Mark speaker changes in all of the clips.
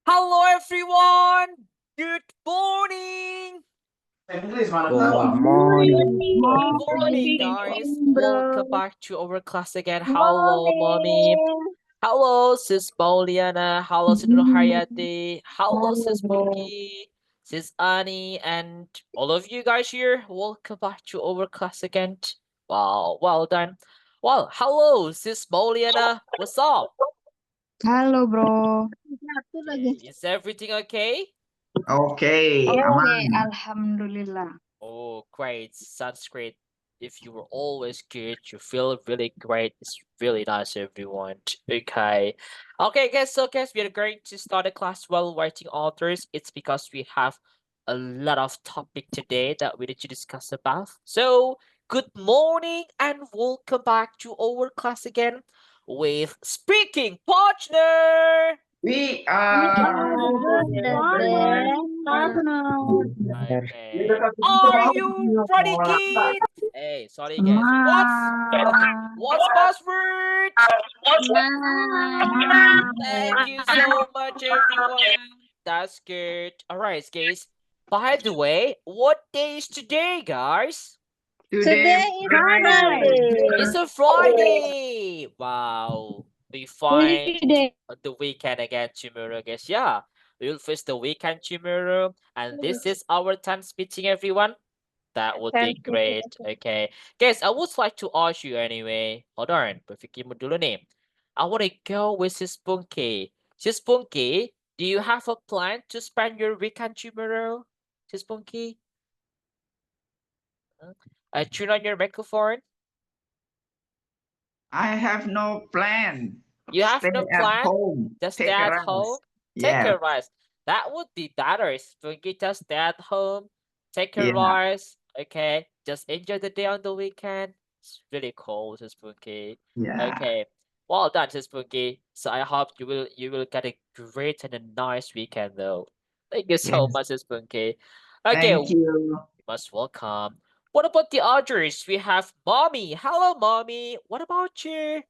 Speaker 1: Hello everyone! Good morning!
Speaker 2: Good
Speaker 3: Good
Speaker 2: morning.
Speaker 1: Good
Speaker 3: morning.
Speaker 1: morning, guys. Welcome
Speaker 3: Bro.
Speaker 1: back to our class again. Hello, mommy.
Speaker 3: Morning.
Speaker 1: Hello, sis Pauliana. Hello, sis Hayati. Hello, sis
Speaker 3: Hello.
Speaker 1: Punky, sis Annie, and all of you guys here. Welcome back to our class again. Wow, well done. Well, hello, sis Pauliana. What's up?
Speaker 3: Halo, bro.
Speaker 1: Okay, is everything okay?
Speaker 2: Okay,
Speaker 3: Oke,
Speaker 2: aman.
Speaker 3: alhamdulillah.
Speaker 1: Oh, great. Sounds great. If you were always good, you feel really great. It's really nice, everyone. Okay. Okay, guys. So, guys, we are going to start a class while writing authors. It's because we have a lot of topic today that we need to discuss about. So, good morning and welcome back to our class again with Speaking Partner.
Speaker 2: We
Speaker 3: We
Speaker 2: are
Speaker 3: are the best partner.
Speaker 1: Okay. Are you ready, kids? Hey, sorry guys. What's password? Thank you so much, everyone. That's good. All right, guys. By the way, what day is today, guys?
Speaker 2: today
Speaker 3: Today is
Speaker 2: Friday.
Speaker 1: It's
Speaker 3: Friday.
Speaker 1: a Friday. Wow. We find
Speaker 3: Weekday.
Speaker 1: the weekend again tomorrow, guys. Yeah. We'll face the weekend tomorrow. And this is our time meeting, everyone. That would be great. Okay. Guys, I would like to ask you anyway. Hold on. Berpikir dulu nih. I want to go with Sis Punky. Sis Punky, do you have a plan to spend your weekend tomorrow? Sis Punky? Turn on your microphone.
Speaker 2: I have no plan.
Speaker 1: You have
Speaker 2: Stay
Speaker 1: no
Speaker 2: at
Speaker 1: plan?
Speaker 2: home.
Speaker 1: Just stay
Speaker 2: Take a
Speaker 1: at home?
Speaker 2: rest.
Speaker 1: Take
Speaker 2: Yes,
Speaker 1: a rest. That would be better. Spunky, just stay at home. Take a
Speaker 2: yeah,
Speaker 1: rest. Okay. Just enjoy the day on the weekend. It's really cold, Spunky.
Speaker 2: yeah.
Speaker 1: Okay. Well done, Spunky. So I hope you will get a great and a nice weekend though. Thank you so
Speaker 2: Yes.
Speaker 1: much, Spunky. Okay,
Speaker 2: Thank you.
Speaker 1: most welcome. What about the others? We have Mommy. Hello, Mommy. What about you?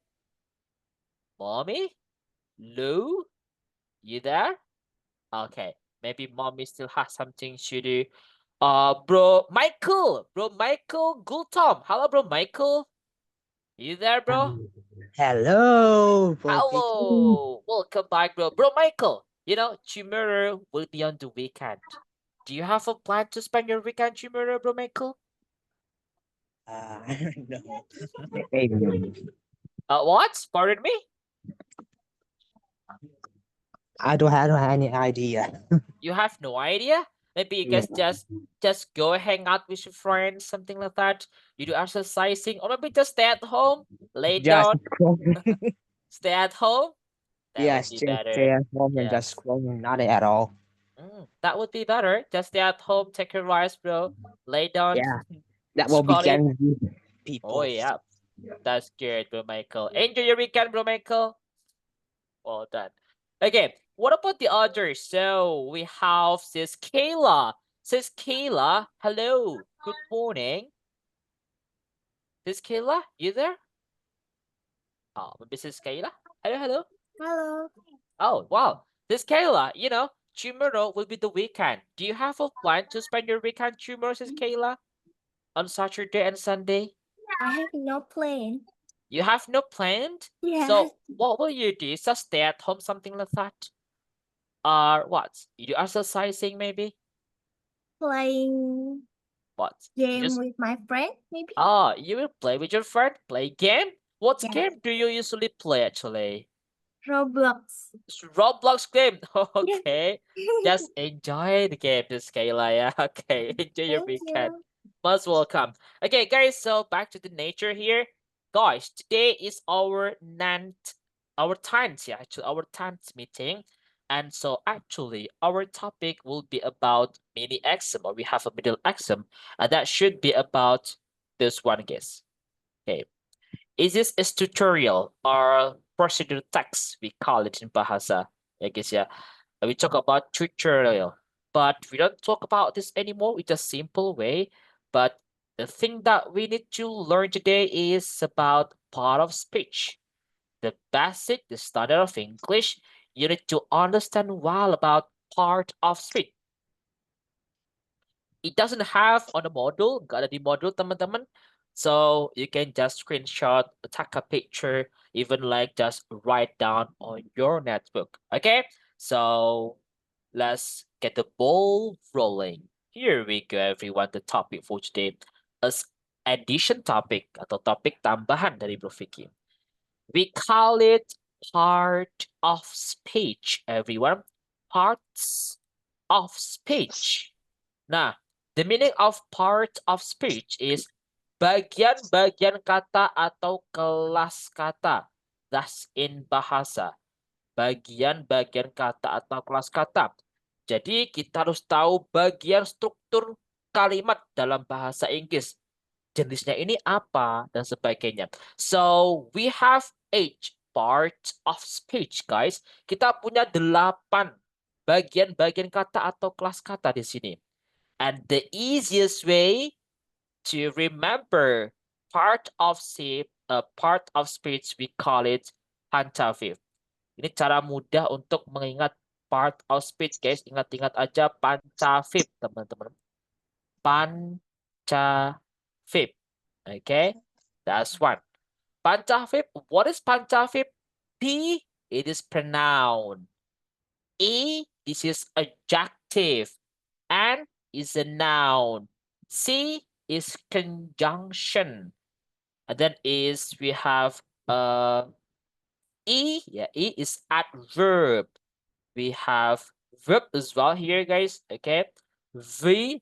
Speaker 1: Mommy? Lou? You there? Okay. Maybe mommy still has something to do. Bro Michael Gultom. Hello, bro Michael. You there, bro?
Speaker 4: Hello, Bobby.
Speaker 1: Hello. Welcome back, bro. Bro Michael. Tomorrow will be on the weekend. Do you have a plan to spend your weekend tomorrow, bro Michael?
Speaker 4: I don't know. Maybe.
Speaker 1: What? Pardon me?
Speaker 4: I don't have any idea.
Speaker 1: You have no idea? Maybe you
Speaker 4: Yeah,
Speaker 1: guys just go hang out with your friends, something like that. You do exercising, or maybe just stay at home, lay
Speaker 4: just
Speaker 1: down,
Speaker 4: scrolling.
Speaker 1: stay at home. That would
Speaker 4: Yes,
Speaker 1: be
Speaker 4: just stay
Speaker 1: better.
Speaker 4: at home and
Speaker 1: Yeah.
Speaker 4: just scrolling, not at all.
Speaker 1: That would be better. Just stay at home, take your rest, bro. Lay down,
Speaker 4: Yeah, that will be
Speaker 1: scrolling.
Speaker 4: Gen Z
Speaker 1: Oh
Speaker 4: people.
Speaker 1: yeah, that's good, bro Michael. Enjoy your weekend, bro Michael. Well done. Okay, what about the others? So we have Sis Kayla. Sis Kayla, hello. Good morning. Sis Kayla, you there? Oh, maybe Sis Kayla. Hello, hello.
Speaker 3: Hello.
Speaker 1: Oh, wow. Sis Kayla, tomorrow will be the weekend. Do you have a plan to spend your weekend tomorrow, Sis Kayla? On Saturday and Sunday?
Speaker 3: I have no plan.
Speaker 1: You have no plan?
Speaker 3: Yes.
Speaker 1: So what will you do? Just stay at home, something like that? Or what? You do exercising maybe?
Speaker 3: Playing
Speaker 1: What? You
Speaker 3: game
Speaker 1: just
Speaker 3: with my friend, maybe?
Speaker 1: you will play with your friend, play game? What
Speaker 3: Yeah.
Speaker 1: game do you usually play actually?
Speaker 3: Roblox.
Speaker 1: It's Roblox game. Okay. Just enjoy the game, this Kayla. Yeah. Okay. Enjoy your
Speaker 3: Thank
Speaker 1: weekend.
Speaker 3: you.
Speaker 1: Most welcome. Okay, guys. So back to the nature here, guys. Today is our 10th, yeah, actually our 10th meeting, and so actually our topic will be about mini exam, or we have a middle exam, and that should be about this one, guys. Okay. Is this is tutorial or procedure text? We call it in Bahasa. I guess yeah. We talk about tutorial, but we don't talk about this anymore. It's a simple way. But the thing that we need to learn today is about part of speech, the basic, the standard of English. you need to understand well about part of speech. It doesn't have on the module, nggak ada di module teman-teman. So you can just screenshot, take a picture, even like just write down on your notebook. Okay, so let's get the ball rolling. Here we go, everyone. The topic for today is addition topic atau topik tambahan dari Bro Vicky. We call it part of speech, everyone. Parts of speech. Nah, the meaning of part of speech is bagian-bagian kata atau kelas kata. Thus in bahasa. Bagian-bagian kata atau kelas kata. Jadi kita harus tahu bagian struktur kalimat dalam bahasa Inggris. Jenisnya ini apa dan sebagainya. So we have 8 parts of speech, guys. Kita punya 8 bagian-bagian kata atau kelas kata di sini. And the easiest way to remember part of speech, we call it pancavip. Ini cara mudah untuk mengingat part of speech, guys. Ingat-ingat aja pancavip, teman-teman. Pancavip. Okay, that's one. Pancavip. What is pancavip? P, it is pronoun. E, this is adjective. N is a noun. C is conjunction. And then we have E. Yeah, E is adverb. We have verb as well here, guys. Okay. V,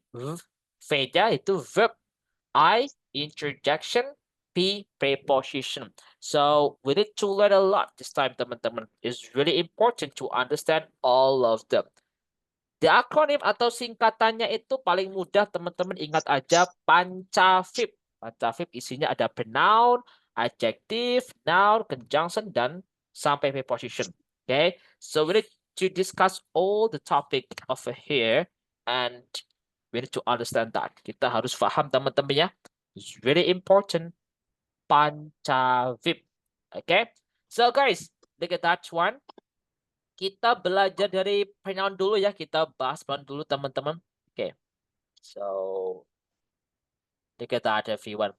Speaker 1: veda itu verb. I, interjection. P, preposition. So we need to learn a lot this time, teman-teman. It's really important to understand all of them. The acronym atau singkatannya itu paling mudah teman-teman ingat aja pancavip. Pancavip isinya ada pronoun, adjective, noun, conjunction, dan sampai preposition. Okay, so we need to discuss all the topic over here and we need to understand that. Kita harus paham teman-teman ya. It's really important. Pancavip. Okay, so guys, look at that one. Kita belajar dari pronoun dulu ya. Kita bahas pronoun dulu teman-teman. Oke. So, look at that everyone.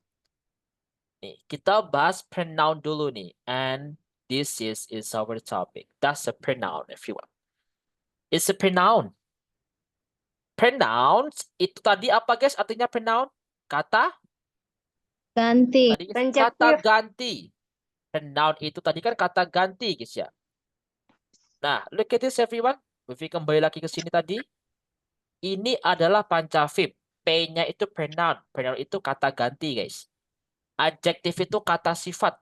Speaker 1: Nih, kita bahas pronoun dulu nih. And this is our topic. That's a pronoun everyone. It's a pronoun. Pronouns itu tadi apa guys artinya pronoun? Kata?
Speaker 5: Ganti.
Speaker 1: Tadi kata ganti. Pronoun itu tadi kan kata ganti guys ya. Nah, look at this everyone. Vivi kembali lagi ke sini tadi. Ini adalah pancavip. P-nya itu pronoun. Pronoun itu kata ganti, guys. Adjective itu kata sifat.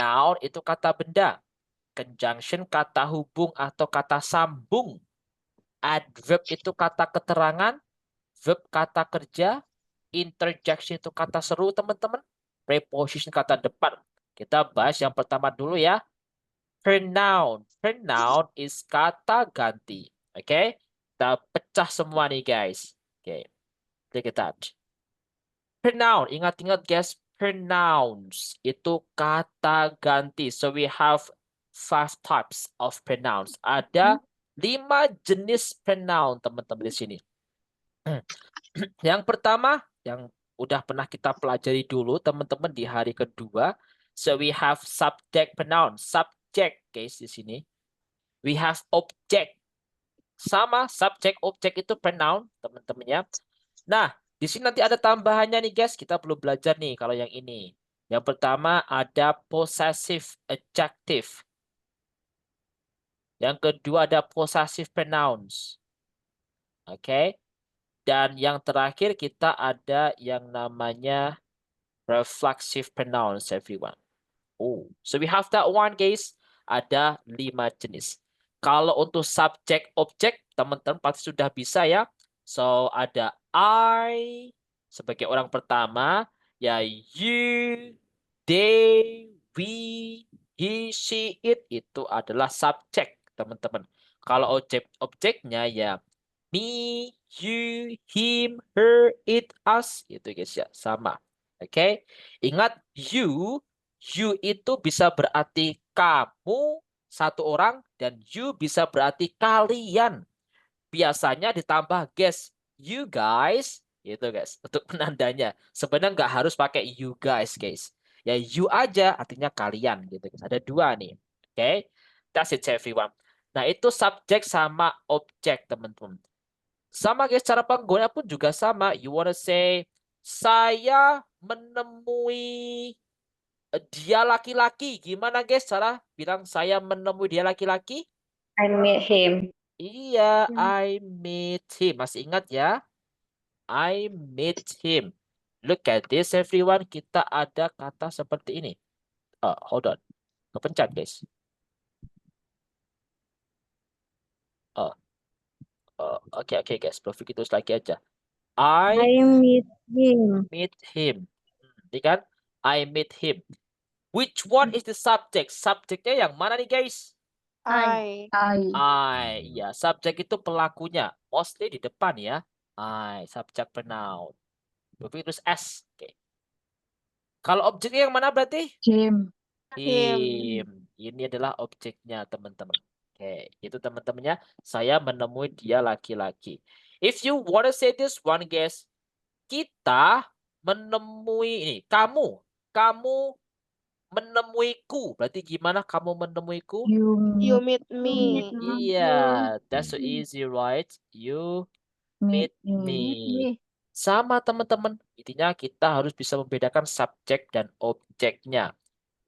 Speaker 1: Noun itu kata benda. Conjunction kata hubung atau kata sambung. Adverb itu kata keterangan. Verb kata kerja. Interjection itu kata seru, teman-teman. Preposition kata depan. Kita bahas yang pertama dulu ya. Pronoun. Pronoun is kata ganti. Oke. Kita pecah semua nih guys. Oke. Look at that. Pronoun. Ingat-ingat guys. Pronouns. Itu kata ganti. So we have 5 types of pronouns. Ada 5 jenis pronoun teman-teman di sini. Yang pertama. Yang udah pernah kita pelajari dulu teman-teman di hari kedua. So we have subject pronoun. Subject guys di sini. We have object. Sama subject object itu pronoun teman-teman ya. Nah, di sini nanti ada tambahannya nih guys. Kita perlu belajar nih kalau yang ini. Yang pertama ada possessive adjective. Yang kedua ada possessive pronouns. Oke. Dan yang terakhir kita ada yang namanya reflexive pronouns everyone. Oh, so we have that one guys. Ada 5 jenis. Kalau untuk subject object teman-teman pasti sudah bisa ya. So ada I sebagai orang pertama, ya you, they, we, he, she, it itu adalah subject teman-teman. Kalau objeknya ya me, you, him, her, it, us itu guys ya sama. Oke, ingat you itu bisa berarti kamu, satu orang, dan you bisa berarti kalian. Biasanya ditambah guys, you guys, gitu guys, untuk penandanya. Sebenarnya nggak harus pakai you guys, guys. Ya you aja, artinya kalian, gitu guys. Ada dua nih, oke? That's it everyone. Nah itu subjek sama objek teman-teman. Sama guys, cara penggunaan pun juga sama. You wanna say, saya menemui dia laki-laki. Gimana guys cara bilang saya menemui dia laki-laki?
Speaker 5: I meet him.
Speaker 1: Iya, I meet him. Masih ingat ya? I meet him. Look at this everyone. Kita ada kata seperti ini. Hold on. Kepencet guys. Oke guys. Berpikir terus lagi aja. I
Speaker 5: I meet him.
Speaker 1: meet him. Ini kan? I meet him. Which one is the subject? Subjeknya yang mana nih guys?
Speaker 3: I.
Speaker 1: Ya, subjek itu pelakunya. Mostly di depan ya. I, subject pronoun. Berpikir terus S. Oke. Kalau objeknya yang mana berarti?
Speaker 5: Him.
Speaker 1: Him. Ini adalah objeknya teman-teman. Oke, itu teman-temannya. Saya menemui dia laki-laki. If you wanna say this one guys, kita menemui ini. Kamu menemuiku. Berarti gimana kamu menemuiku?
Speaker 5: You meet me.
Speaker 1: Iya, that's so easy, right? You meet me. Sama teman-teman. Intinya kita harus bisa membedakan subjek dan objeknya.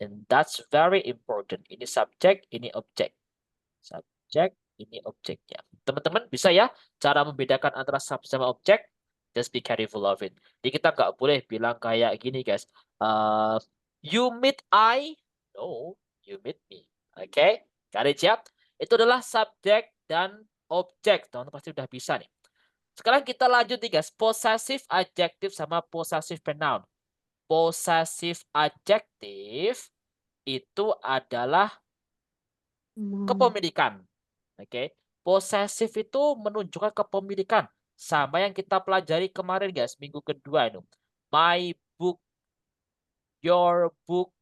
Speaker 1: And that's very important. Ini subjek, ini objek. Subjek, ini objeknya. Teman-teman bisa ya cara membedakan antara subjek sama objek? Just be careful of it. Jadi kita nggak boleh bilang kayak gini guys. You meet I. No, you meet me. Oke, got it ya? Itu adalah subjek dan objek. Teman-teman pasti udah bisa nih. Sekarang kita lanjut nih guys. Possessive adjective sama possessive pronoun. Possessive adjective itu adalah kepemilikan. Oke. Possessive itu menunjukkan kepemilikan. Sama yang kita pelajari kemarin guys, minggu kedua itu. My book, your book,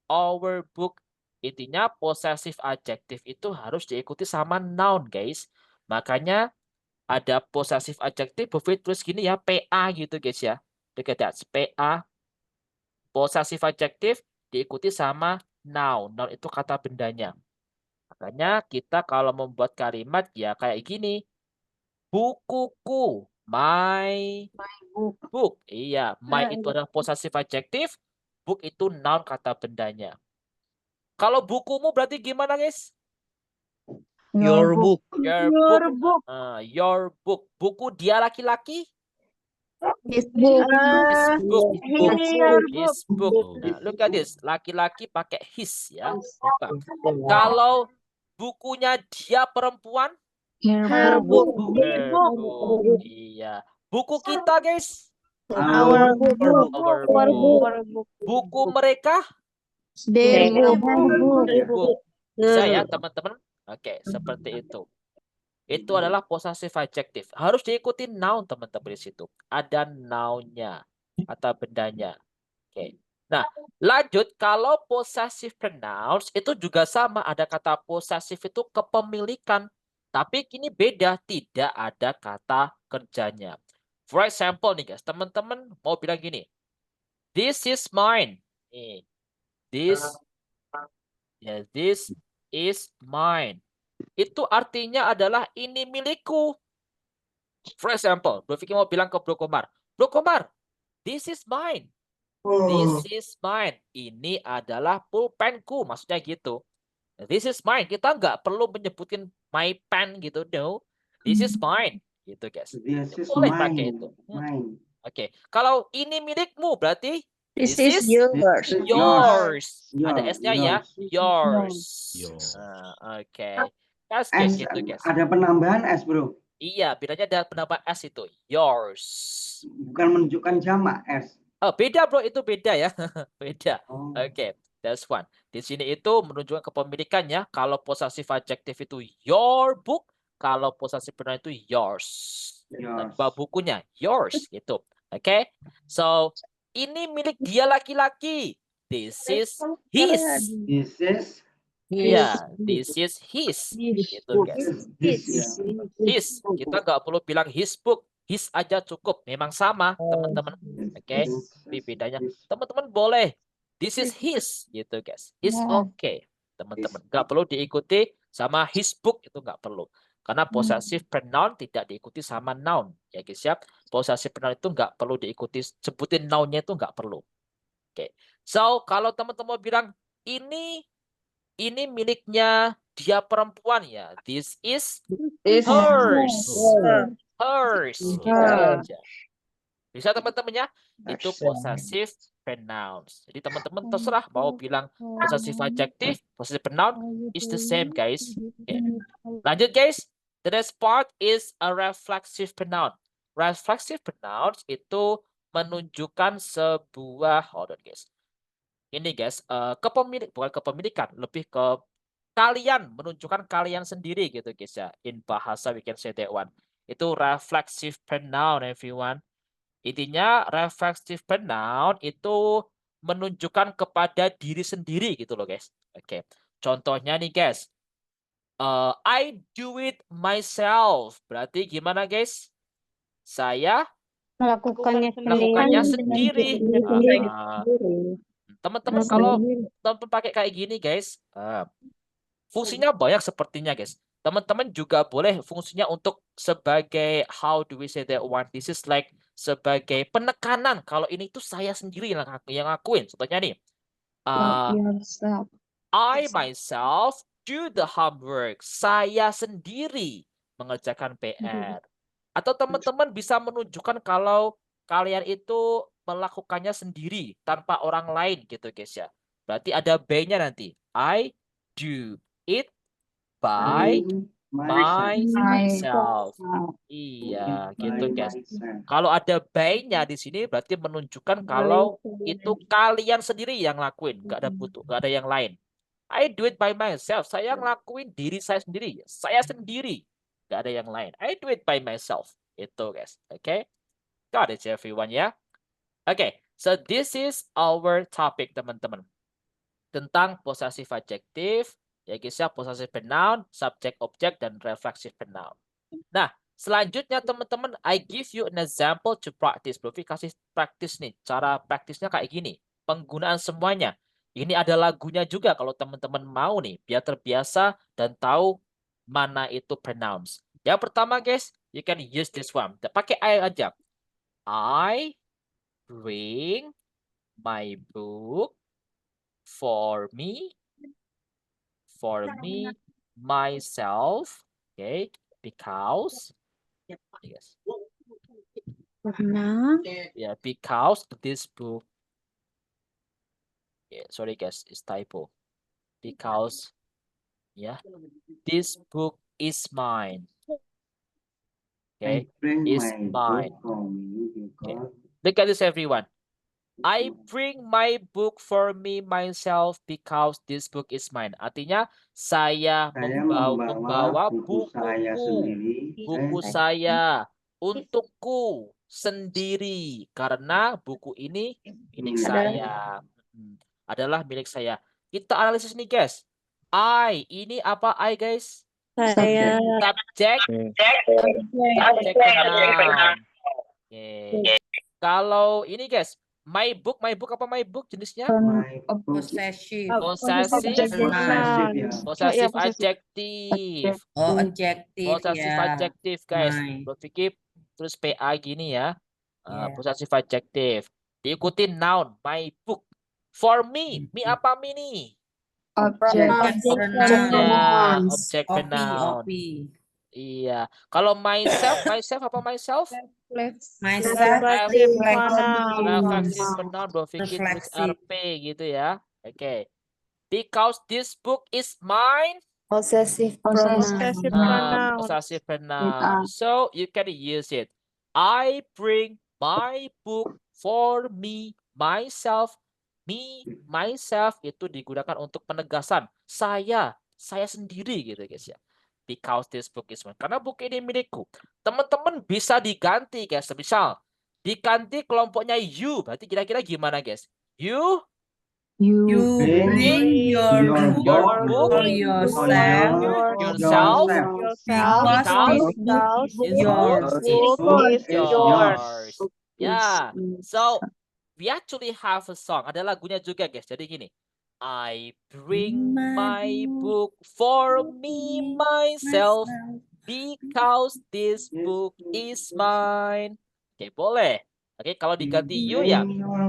Speaker 1: our book. Intinya possessive adjective itu harus diikuti sama noun guys. Makanya ada possessive adjective terus gini ya, PA gitu guys ya. Look at that, PA. Possessive adjective diikuti sama noun. Noun itu kata bendanya. Makanya kita kalau membuat kalimat ya kayak gini. Bukuku, my book. Iya, my itu adalah possessive adjective, book itu noun kata bendanya. Kalau bukumu berarti gimana, guys?
Speaker 4: Your book.
Speaker 1: Your book. Your book. Buku dia laki-laki?
Speaker 5: His book.
Speaker 1: His book.
Speaker 3: His
Speaker 1: His book. Nah, look at this. Laki-laki pakai his ya. Kalau bukunya dia perempuan?
Speaker 5: Her book.
Speaker 1: Her book. Iya. Buku kita, guys.
Speaker 5: Our book.
Speaker 1: Our book. Buku mereka?
Speaker 5: Their book.
Speaker 1: Their book. Bisa ya, teman-teman? Oke, seperti itu. Itu adalah possessive adjective. Harus diikuti noun, teman-teman di situ. Ada noun-nya atau bendanya. Oke. Nah, lanjut. Kalau possessive pronouns itu juga sama. Ada kata possessive itu kepemilikan. Tapi ini beda, tidak ada kata kerjanya. For example nih guys, teman-teman mau bilang gini. This is mine. This is mine. Itu artinya adalah ini milikku. For example, Bro Vicky mau bilang ke Bro Komar. Bro Komar, this is mine. This is mine. Ini adalah pulpenku. Maksudnya gitu. This is mine. Kita nggak perlu menyebutkan my pen gitu. No. This is mine. Gitu guys.
Speaker 2: This is
Speaker 1: Boleh
Speaker 2: mine.
Speaker 1: pakai itu.
Speaker 2: Mine.
Speaker 1: Oke. Kalau ini milikmu berarti
Speaker 5: This is yours.
Speaker 1: yours. Ada
Speaker 2: Yours.
Speaker 1: S-nya ya. Yours.
Speaker 6: Yours.
Speaker 1: Oke. That's good
Speaker 2: S,
Speaker 1: gitu guys.
Speaker 2: ada penambahan S, bro.
Speaker 1: Iya, bedanya ada penambah S itu. Yours.
Speaker 2: Bukan menunjukkan jamak S.
Speaker 1: Oh, beda bro, itu beda ya. Beda.
Speaker 2: Oh.
Speaker 1: Oke, that's one. Di sini itu menunjukkan kepemilikannya. Kalau possessive adjective itu your book, kalau possessive pronoun itu yours.
Speaker 2: Yours.
Speaker 1: Nah, bukunya yours gitu. Oke. So, ini milik dia laki-laki. This is his.
Speaker 2: This is
Speaker 1: Ya, this is his. Gitu guys.
Speaker 2: This ya.
Speaker 1: His. Kita nggak perlu bilang his book. His aja cukup. Memang sama teman-teman. Oke. Tapi bedanya teman-teman boleh. This is his. Gitu guys. It's okay. Teman-teman. Nggak perlu diikuti sama his book. Itu nggak perlu. Karena possessive pronoun tidak diikuti sama noun. Ya guys ya. Possessive pronoun itu nggak perlu diikuti. Sebutin nounnya itu nggak perlu. Oke. So, kalau teman-teman bilang ini miliknya dia perempuan ya. This is hers. Hers. Gitu aja. Bisa teman-teman ya? Itu possessive pronouns. Jadi teman-teman terserah mau bilang possessive adjective, possessive pronoun is the same guys. Okay. Lanjut guys. The next part is a reflexive pronoun. Reflexive pronouns itu menunjukkan sebuah, hold on guys. Ini guys, bukan kepemilikan, lebih ke kalian, menunjukkan kalian sendiri gitu guys ya. In bahasa we can say that one. Itu reflexive pronoun everyone. Intinya reflexive pronoun itu menunjukkan kepada diri sendiri gitu loh guys. Oke. Contohnya nih guys. I do it myself. Berarti gimana guys? Saya melakukannya sendiri. Teman-teman kalau teman-teman pakai kayak gini guys, fungsinya banyak sepertinya guys. Teman-teman juga boleh fungsinya untuk sebagai, how do we say that one? This is like sebagai penekanan. Kalau ini tuh saya sendiri yang ngakuin. Contohnya nih, I myself do the homework. Saya sendiri mengerjakan PR. Atau teman-teman bisa menunjukkan kalau kalian itu melakukannya sendiri tanpa orang lain gitu guys ya. Berarti ada by-nya nanti. I do it by myself. Iya, gitu guys. Kalau ada by-nya di sini berarti menunjukkan kalau itu kalian sendiri yang lakuin, nggak ada yang lain. I do it by myself. Saya ngelakuin diri saya sendiri. Saya sendiri. Nggak ada yang lain. I do it by myself. Itu guys. Okay. Got it everyone ya. Okay. So this is our topic teman-teman. Tentang possessive adjective. Ya guys ya. Possessive pronoun, subject, object, dan reflexive pronoun. Nah. Selanjutnya teman-teman. I give you an example to practice. Bro, kasih praktis nih. Cara praktisnya kayak gini. Penggunaan semuanya. Ini ada lagunya juga kalau teman-teman mau nih, biar terbiasa dan tahu mana itu pronouns. Yang pertama guys, you can use this one. Pakai I aja. I bring my book for me, myself, okay, because, yes. Yeah, because this book, yeah, sorry guys, it's typo. Because, yeah, this book is mine. Okay, is mine. Okay. Look at this everyone. I bring my book for me myself because this book is mine. Artinya saya membawa buku saya untukku sendiri karena buku ini milik saya. Adalah milik saya. Kita analisis nih guys. I ini apa I guys?
Speaker 5: Saya.
Speaker 1: Subject pronoun. Okay. Kalau ini guys, my book apa my book jenisnya?
Speaker 3: Possessive.
Speaker 1: Possessive adjective.
Speaker 3: Oh, adjective
Speaker 1: Possessive
Speaker 3: ya.
Speaker 1: adjective guys.
Speaker 3: My.
Speaker 1: Berpikir terus PA gini ya.
Speaker 3: Yeah.
Speaker 1: Possessive adjective. Diikuti noun, my book. For me, me apa me nih? Object pronoun. Iya. Kalau myself apa myself?
Speaker 3: Myself
Speaker 1: Reflexive pronoun, berpikir tulis RP gitu ya. Oke. Because this book is mine.
Speaker 5: Possessive
Speaker 1: Possessive pronoun. So you can use it. I bring my book for me, myself. Me, myself itu digunakan untuk penegasan. Saya sendiri gitu guys ya. Because this book is mine. Karena buku ini milikku. Teman-teman bisa diganti guys. Misal diganti kelompoknya you. Berarti kira-kira gimana guys? You
Speaker 3: You
Speaker 2: Bring
Speaker 3: bring your
Speaker 2: your
Speaker 3: book
Speaker 1: your
Speaker 2: book
Speaker 1: book
Speaker 3: for
Speaker 2: for
Speaker 3: yourself
Speaker 1: yourself
Speaker 3: because this book
Speaker 1: this
Speaker 3: is yours.
Speaker 1: book is
Speaker 2: book is yours.
Speaker 1: yours. Ya, so we actually have a song. Ada lagunya juga, guys. Jadi gini. I bring my book for me myself because this book is mine. Oke, boleh. Oke, kalau diganti you ya.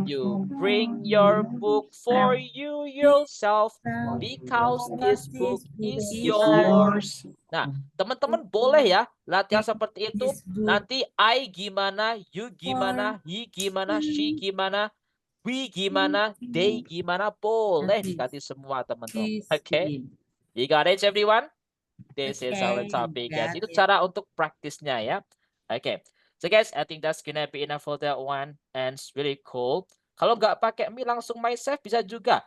Speaker 1: You bring your book for you yourself because this book is yours. Nah, teman-teman boleh ya latihan seperti itu. Nanti I gimana, you gimana, he gimana, she gimana, we gimana, they gimana, boleh diganti semua teman-teman. Oke, you got it everyone? This is our topic, guys. Itu cara untuk praktisnya ya. Oke. So guys, I think that's gonna be enough for that one. And it's really cool. Kalau nggak pakai me langsung myself bisa juga.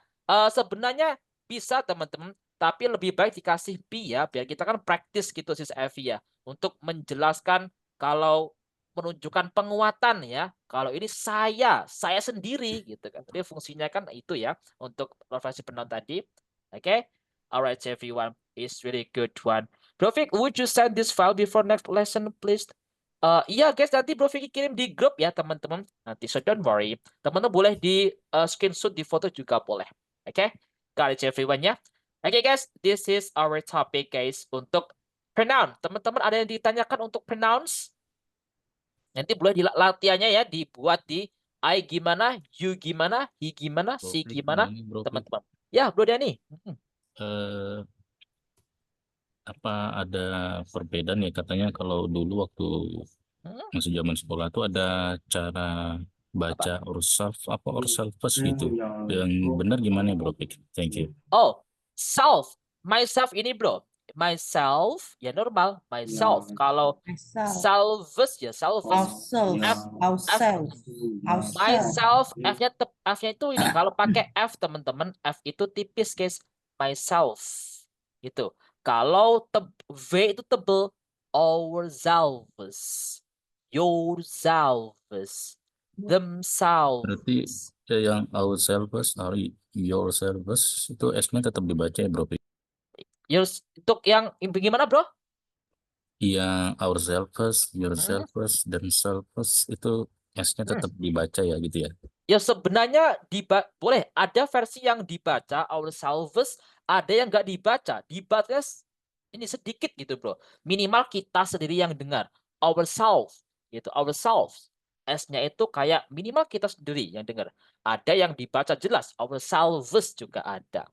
Speaker 1: Sebenarnya bisa teman-teman. Tapi lebih baik dikasih be ya. Biar kita kan praktis gitu sis Evi ya. Untuk menjelaskan kalau menunjukkan penguatan ya. Kalau ini saya sendiri gitu kan. Jadi fungsinya kan itu ya. Untuk referensi penonton tadi. Oke. Alright everyone. It's really good one. Bro Vic, would you send this file before next lesson, please? Iya guys, nanti Bro Vicky kirim di grup ya teman-teman. Nanti, so don't worry. Teman-teman boleh di screenshot, di foto juga boleh. Oke? Got it everyone ya. Oke guys, this is our topic guys untuk pronoun. Teman-teman ada yang ditanyakan untuk pronouns? Nanti boleh latihannya ya dibuat di I gimana, you gimana, he gimana, she gimana, teman-teman. Ya, Bro Dani.
Speaker 4: Apa ada perbedaan ya, katanya kalau dulu waktu masih zaman sekolah tuh ada cara baca ourself first gitu. Yang benar gimana Bro Pik? Thank you.
Speaker 1: Oh, self. Myself ini bro. Myself ya normal. Myself. Kalau selves ya selves. Myself F-nya itu ini. Kalau pakai F teman-teman, F itu tipis guys. Myself. Gitu. Kalau V itu tebel, ourselves, yourselves, themselves.
Speaker 4: Berarti yang ourselves, yourselves itu S-nya tetap dibaca ya Bro?
Speaker 1: Untuk yang gimana bro?
Speaker 4: Yang ourselves, yourselves, themselves itu S-nya tetap dibaca ya gitu ya?
Speaker 1: Ya sebenarnya boleh ada versi yang dibaca ourselves, ada yang nggak dibaca. Dibaca ini sedikit gitu bro. Minimal kita sendiri yang dengar. Ourselves gitu. Ourselves. S-nya itu kayak minimal kita sendiri yang dengar. Ada yang dibaca jelas. Ourselves juga ada.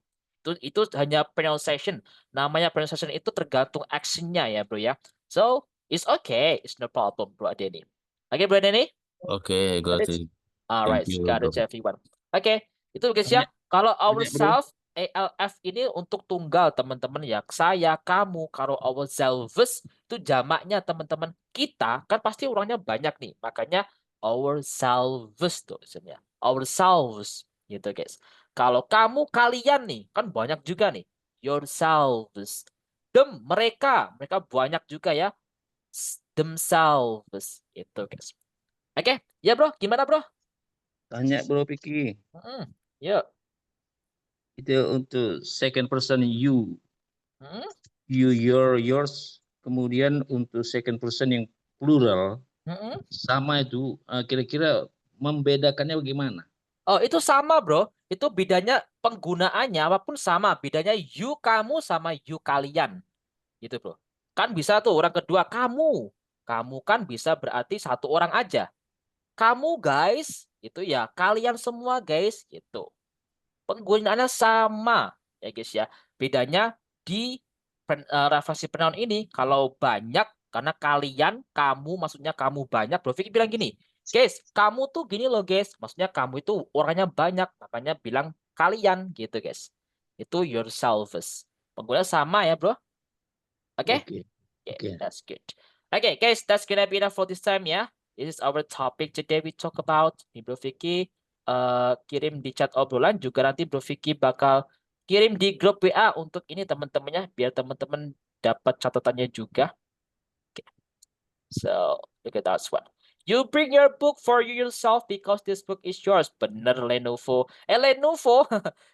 Speaker 1: Itu hanya pronunciation. Namanya pronunciation itu tergantung action-nya ya bro ya. So it's okay. It's no problem bro Denny. Oke bro Denny?
Speaker 4: Oke, got it.
Speaker 1: Alright, got it everyone. Oke, itu guys ya. Kalau ourselves, ALF ini untuk tunggal teman-teman ya. Saya, kamu. Kalau ourselves itu jamaknya teman-teman. Kita kan pasti orangnya banyak nih. Makanya ourselves tuh sebenarnya. Ourselves gitu guys. Kalau kamu, kalian nih. Kan banyak juga nih. Yourselves. Mereka banyak juga ya. Themselves. Itu guys. Oke, ya bro. Gimana bro?
Speaker 6: Tanya Bro Piki.
Speaker 1: Yuk.
Speaker 6: Itu untuk second person you. You, your, yours. Kemudian untuk second person yang plural. Sama itu. Kira-kira membedakannya bagaimana?
Speaker 1: Oh, itu sama bro. Itu bedanya penggunaannya apapun sama. Bedanya you, kamu sama you, kalian. Gitu bro. Kan bisa tuh orang kedua kamu. Kamu kan bisa berarti satu orang aja. Kamu guys. Itu ya kalian semua guys. Gitu. Penggunaannya sama ya guys ya. Bedanya di referensi pronoun ini kalau banyak karena kalian, kamu maksudnya kamu banyak. Bro Vicky bilang gini, guys, kamu tuh gini loh guys. Maksudnya kamu itu orangnya banyak, makanya bilang kalian gitu guys. Itu yourselves. Penggunaan sama ya bro. Oke? Okay, that's good. Okay guys, that's gonna be enough for this time ya. This is our topic today we talk about. Nih Bro Vicky kirim di chat obrolan, juga nanti Bro Vicky bakal kirim di grup WA untuk ini teman-temannya biar teman-teman dapat catatannya juga. Okay. So look at that one. You bring your book for you yourself because this book is yours. Bener Lenovo. Lenovo,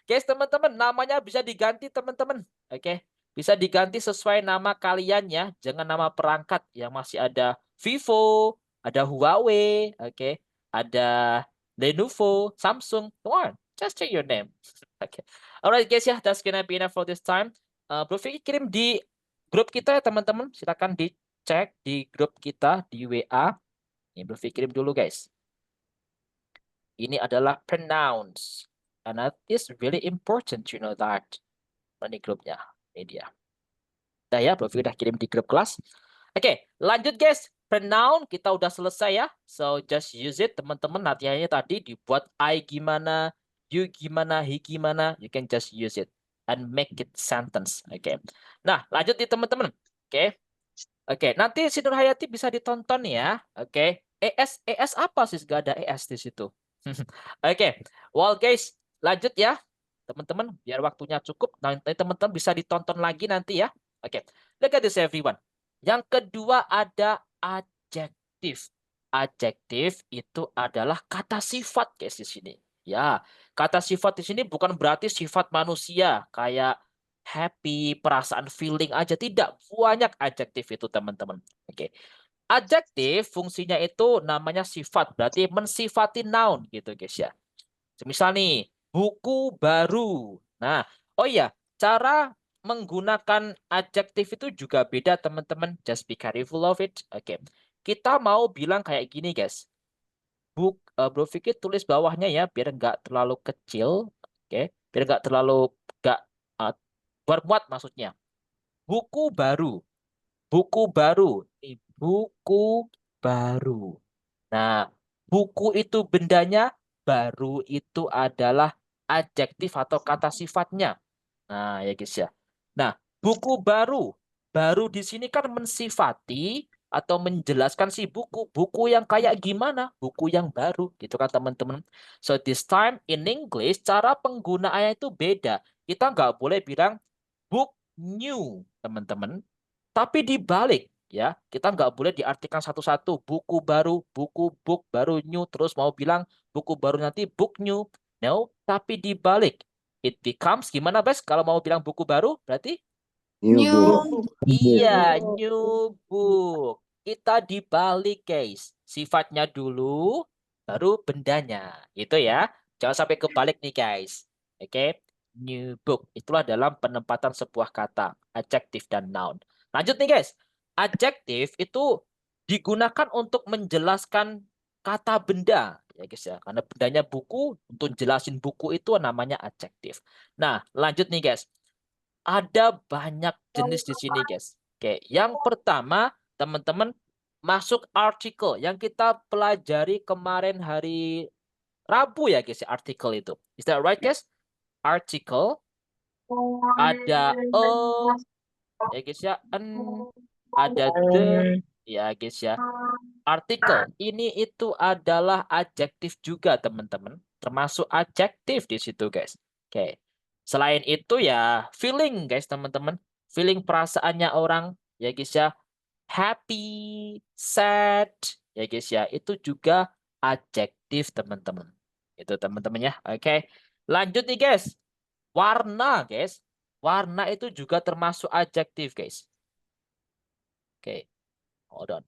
Speaker 1: guys teman-teman, namanya bisa diganti teman-teman. Oke, bisa diganti sesuai nama kalian ya. Jangan nama perangkat yang masih ada Vivo, ada Huawei, oke, ada Lenovo, Samsung. Come on, just change your name. Oke, alright guys ya, that's gonna be enough for this time. Bro Vicky kirim di grup kita ya teman-teman. Silakan dicek di grup kita di WA. Ini berpikir dulu guys. Ini adalah pronouns. And that is really important, you know that. Ini grupnya. Ini dia. Udah ya, berpikir udah kirim di grup kelas. Oke, lanjut guys. Pronoun kita udah selesai ya. So just use it. Teman-teman latihannya tadi dibuat I gimana, you gimana, he gimana. You can just use it. And make it sentence. Oke. Nah, lanjut nih teman-teman. Oke. Oke, nanti si Nur Hayati bisa ditonton ya. Oke. ES apa sih? Gak ada ES di situ. Oke. Well guys, lanjut ya. Teman-teman, biar waktunya cukup. Nanti teman-teman bisa ditonton lagi nanti ya. Oke. Look at this everyone. Yang kedua ada adjektif. Adjektif itu adalah kata sifat guys di sini. Ya, kata sifat di sini bukan berarti sifat manusia kayak happy, perasaan, feeling aja. Tidak, banyak adjektif itu teman-teman. Oke. Adjektif fungsinya itu namanya sifat, berarti mensifati noun gitu guys ya. Misal nih, buku baru. Nah, oh iya, cara menggunakan adjektif itu juga beda teman-teman. Just be careful of it. Oke. Kita mau bilang kayak gini guys. Bro Vicky tulis bawahnya ya biar nggak terlalu kecil. Oke, biar nggak terlalu nggak bermuat maksudnya. Buku baru. Buku baru. Ini buku baru. Nah, buku itu bendanya, baru itu adalah adjektif atau kata sifatnya. Nah, ya guys ya. Nah, buku baru. Baru di sini kan mensifati atau menjelaskan si buku. Buku yang kayak gimana? Buku yang baru. Gitu kan teman-teman. So, this time in English, cara penggunaannya itu beda. Kita nggak boleh bilang book new, teman-teman. Tapi dibalik, ya, kita nggak boleh diartikan satu-satu. Buku baru, buku, book, baru, new. Terus mau bilang buku baru nanti book new. No, tapi dibalik. It becomes, gimana Bes? Kalau mau bilang buku baru, berarti?
Speaker 3: New.
Speaker 1: Iya, new book. Kita dibalik, guys. Sifatnya dulu, baru bendanya. Itu ya. Jangan sampai kebalik nih, guys. Oke. New book. Itulah dalam penempatan sebuah kata. Adjective dan noun. Lanjut nih, guys. Adjective itu digunakan untuk menjelaskan kata benda. Ya, guys ya. Karena bendanya buku, untuk jelasin buku itu namanya adjective. Nah, lanjut nih, guys. Ada banyak jenis di sini, guys. Oke, yang pertama, teman-teman, masuk artikel yang kita pelajari kemarin hari Rabu ya, guys, artikel itu. Is that right, guys? Artikel, ada ya, guys ya, ada the, ya, guys ya. Artikel, ini itu adalah adjektif juga, teman-teman. Termasuk adjektif di situ, guys. Oke. Selain itu ya feeling guys teman-teman. Feeling perasaannya orang ya guys ya. Happy, sad ya guys ya. Itu juga adjektif teman-teman. Itu teman-teman ya. Oke. Lanjut nih guys. Warna guys. Warna itu juga termasuk adjektif guys. Oke. Hold on.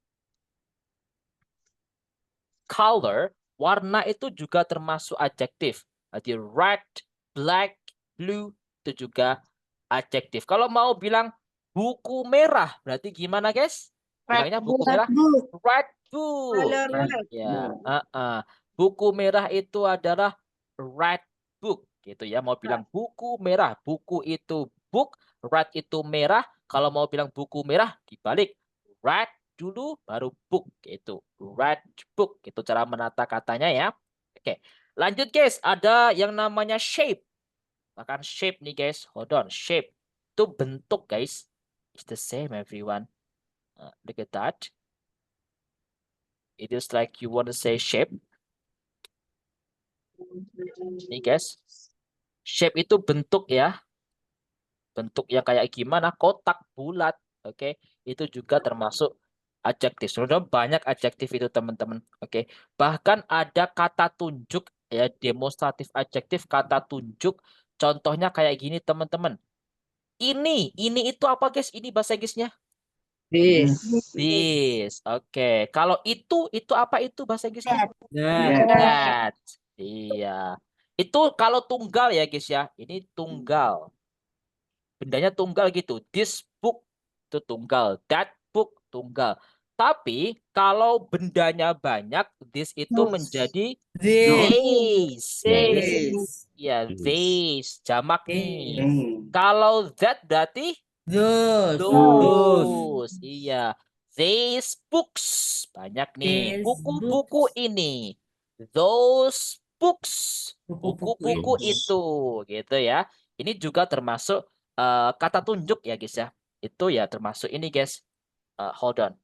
Speaker 1: Color, warna itu juga termasuk adjektif. Jadi red, black, blue itu juga adjektif. Kalau mau bilang buku merah, berarti gimana guys? Bilangnya buku merah? Red book. Ya, buku merah itu adalah red book, gitu ya. Mau bilang buku merah, buku itu book, red itu merah. Kalau mau bilang buku merah, dibalik red dulu, baru book, gitu. Red book, itu cara menata katanya ya. Oke, lanjut guys. Ada yang namanya shape. Bahkan shape nih guys, hold on, shape itu bentuk guys. It's the same everyone. Look at that. It is like you want to say shape. Nih guys, shape itu bentuk ya. Bentuk yang kayak gimana? Kotak, bulat. Oke, itu juga termasuk adjektif. Sebenarnya banyak adjektif itu teman-teman. Oke. Bahkan ada kata tunjuk ya, demonstratif adjektif, kata tunjuk. Contohnya kayak gini teman-teman. Ini itu apa guys? Ini bahasa Inggrisnya? This. Oke. Kalau itu apa itu bahasa Inggrisnya? That. Iya. Itu kalau tunggal ya guys ya. Ini tunggal. Bendanya tunggal gitu. This book itu tunggal. That book tunggal. Tapi kalau bendanya banyak, this itu menjadi these. Ya, these. Jamak nih. Kalau that berarti those. Iya. These books. Banyak nih. Buku-buku ini. Those books. Buku-buku itu. Gitu ya. Ini juga termasuk kata tunjuk ya guys ya. Itu ya termasuk ini guys. Hold on.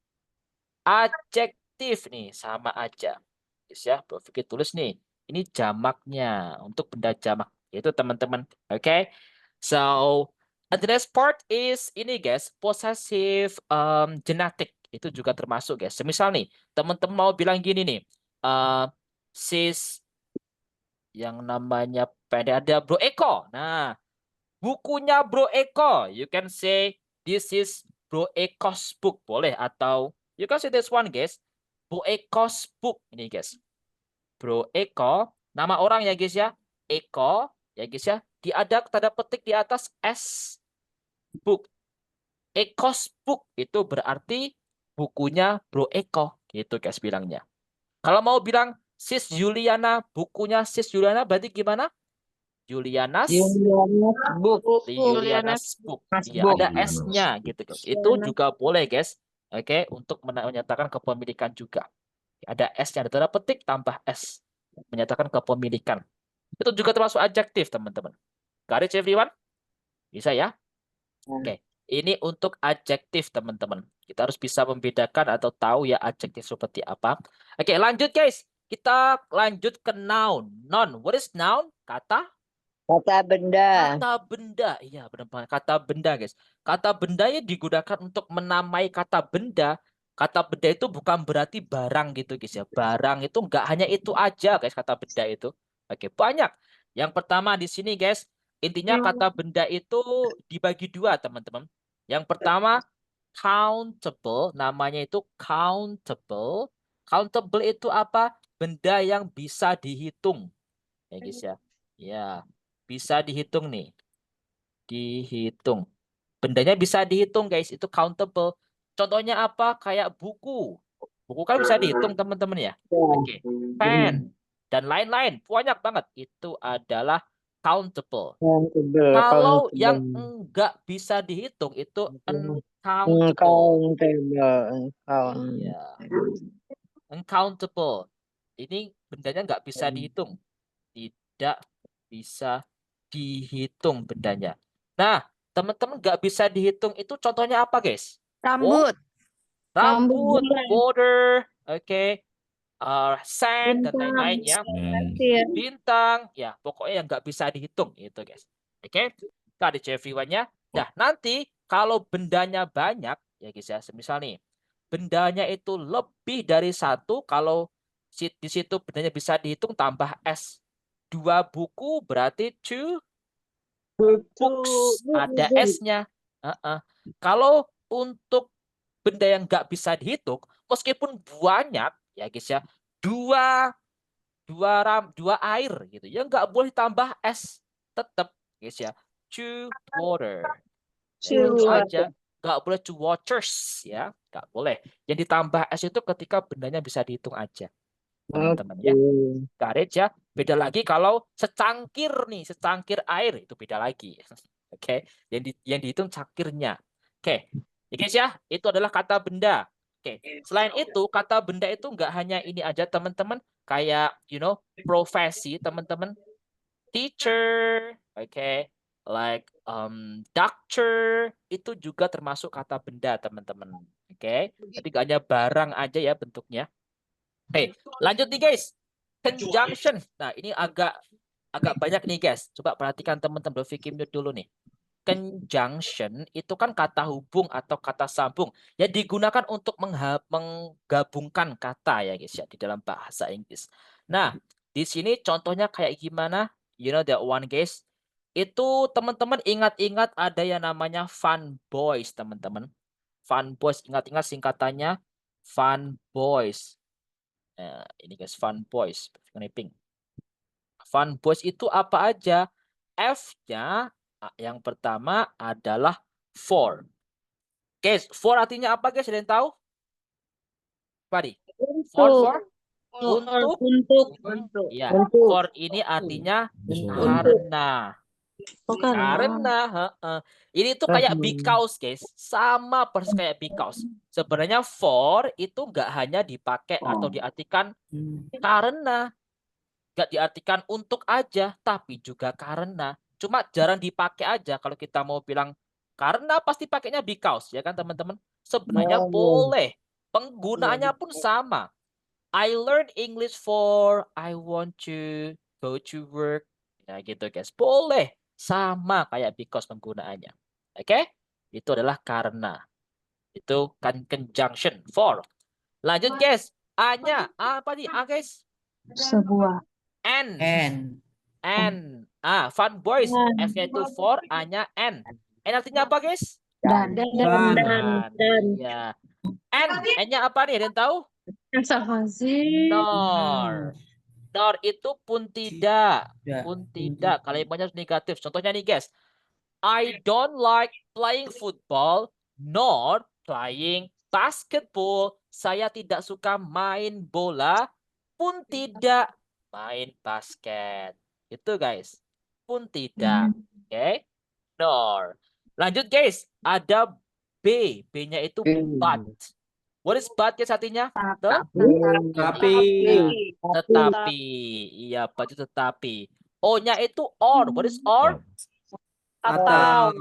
Speaker 1: Adjektif nih sama aja. Guys ya, Bro Fikri tulis nih. Ini jamaknya untuk benda jamak. Itu teman-teman. Oke. So, the next part is ini guys, possessive genetic. Itu juga termasuk guys. Semisal nih, teman-teman mau bilang gini nih. Sis yang namanya ada Bro Eko. Nah, bukunya Bro Eko. You can say this is Bro Eko's book. Boleh. Atau you can say this one guys. Bro Eko's book. Ini guys. Bro Eko. Nama orang ya guys ya. Eko. Ya guys ya. Ada tanda petik di atas S. Book. Eko's book. Itu berarti bukunya Bro Eko. Gitu guys bilangnya. Kalau mau bilang Sis Juliana. Bukunya Sis Juliana berarti gimana? Juliana's book. Juliana's book. Iya, ada S-nya gitu. Itu juga boleh, guys. Oke, untuk menyatakan kepemilikan juga. Ada S-nya, ada tanda petik tambah S. Menyatakan kepemilikan. Itu juga termasuk adjektif, teman-teman. Got it, everyone? Bisa ya? Oke. Ini untuk adjektif, teman-teman. Kita harus bisa membedakan atau tahu ya adjektif seperti apa. Oke, lanjut, guys. Kita lanjut ke noun. Noun. What is noun? Kata
Speaker 5: benda.
Speaker 1: Kata benda, iya benar banget. Kata benda, guys. Kata benda ya digunakan untuk menamai kata benda. Kata benda itu bukan berarti barang gitu, guys ya. Barang itu nggak hanya itu aja, guys. Kata benda itu, oke banyak. Yang pertama di sini, guys. Intinya kata benda itu dibagi dua, teman-teman. Yang pertama countable, namanya itu countable. Countable itu apa? Benda yang bisa dihitung, ya guys ya. Ya. Bisa dihitung nih. Dihitung. Bendanya bisa dihitung guys. Itu countable. Contohnya apa? Kayak buku. Buku kan bisa dihitung teman-teman ya. Oke. Pen. Dan lain-lain. Banyak banget. Itu adalah countable. Kalau yang enggak bisa dihitung itu uncountable. Ya. Uncountable. Ini bendanya nggak bisa dihitung. Tidak bisa dihitung bendanya. Nah, teman-teman nggak bisa dihitung itu contohnya apa, guys?
Speaker 5: Rambut.
Speaker 1: Rambut, border, oke, sand dan lain-lain ya. Bintang, ya pokoknya yang nggak bisa dihitung itu, guys. Oke, tadi everyone-nya. Nah, nanti kalau bendanya banyak, ya guys ya, semisal nih, bendanya itu lebih dari satu, kalau di situ bendanya bisa dihitung tambah S. 2 buku berarti 2 books. Ada S-nya. Kalau untuk benda yang nggak bisa dihitung, meskipun banyak, ya guys ya, dua air gitu, ya nggak boleh tambah S. Tetap, guys ya, 2 water. Itu aja. Nggak boleh 2 waters, ya. Nggak boleh. Yang ditambah S itu ketika bendanya bisa dihitung aja. Teman-teman ya. Garet ya. Beda lagi kalau secangkir nih, secangkir air itu beda lagi. Oke, yang dihitung cangkirnya. Oke. Ya guys ya, itu adalah kata benda. Oke. Selain itu, kata benda itu nggak hanya ini aja teman-teman, kayak profesi teman-teman. Teacher, oke. Like doctor itu juga termasuk kata benda teman-teman. Oke. Jadi nggak hanya barang aja ya bentuknya. Oke, lanjut nih guys. Conjunction. Nah, ini agak banyak nih guys. Coba perhatikan teman-teman, berpikir dulu nih. conjunction itu kan kata hubung atau kata sambung yang digunakan untuk menggabungkan kata ya guys ya di dalam bahasa Inggris. Nah, di sini contohnya kayak gimana? You know that one guys. Itu teman-teman ingat-ingat ada yang namanya fun boys, teman-teman. Fun boys, ingat-ingat singkatannya fun boys. Nah, ini guys, fun boys. Fun boys itu apa aja? F-nya yang pertama adalah for. Guys, for artinya apa guys? Ada yang tahu? Padi. For untuk. Ya, for ini artinya karena. Karena ini tuh kayak because guys, sama persis kayak because. Sebenarnya for itu nggak hanya dipakai atau diartikan karena, nggak diartikan untuk aja, tapi juga karena. Cuma jarang dipakai aja. Kalau kita mau bilang karena pasti pakainya because, ya kan teman-teman? Sebenarnya boleh, penggunaannya pun sama. I learn English for I want to go to work. Ya gitu guys, boleh. Sama kayak because penggunaannya. Oke? Itu adalah karena. Itu kan conjunction for. Lanjut guys. A-nya apa nih? A guys?
Speaker 7: Sebuah.
Speaker 1: N. Fun boys. F-nya itu for, A-nya N. N artinya apa guys?
Speaker 7: Dan.
Speaker 1: Ya. N-nya apa nih? Ada yang tahu? Nor. Nor itu pun tidak. Pun tidak. Kalimatnya negatif. Contohnya nih guys. I don't like playing football nor playing basketball. Saya tidak suka main bola pun tidak main basket. Itu guys. Pun tidak. Oke. Nor. Lanjut guys. Ada B. B-nya itu but. What is but guys artinya? Tetapi. Iya, but itu tetapi. O-nya itu or. What is or? Atau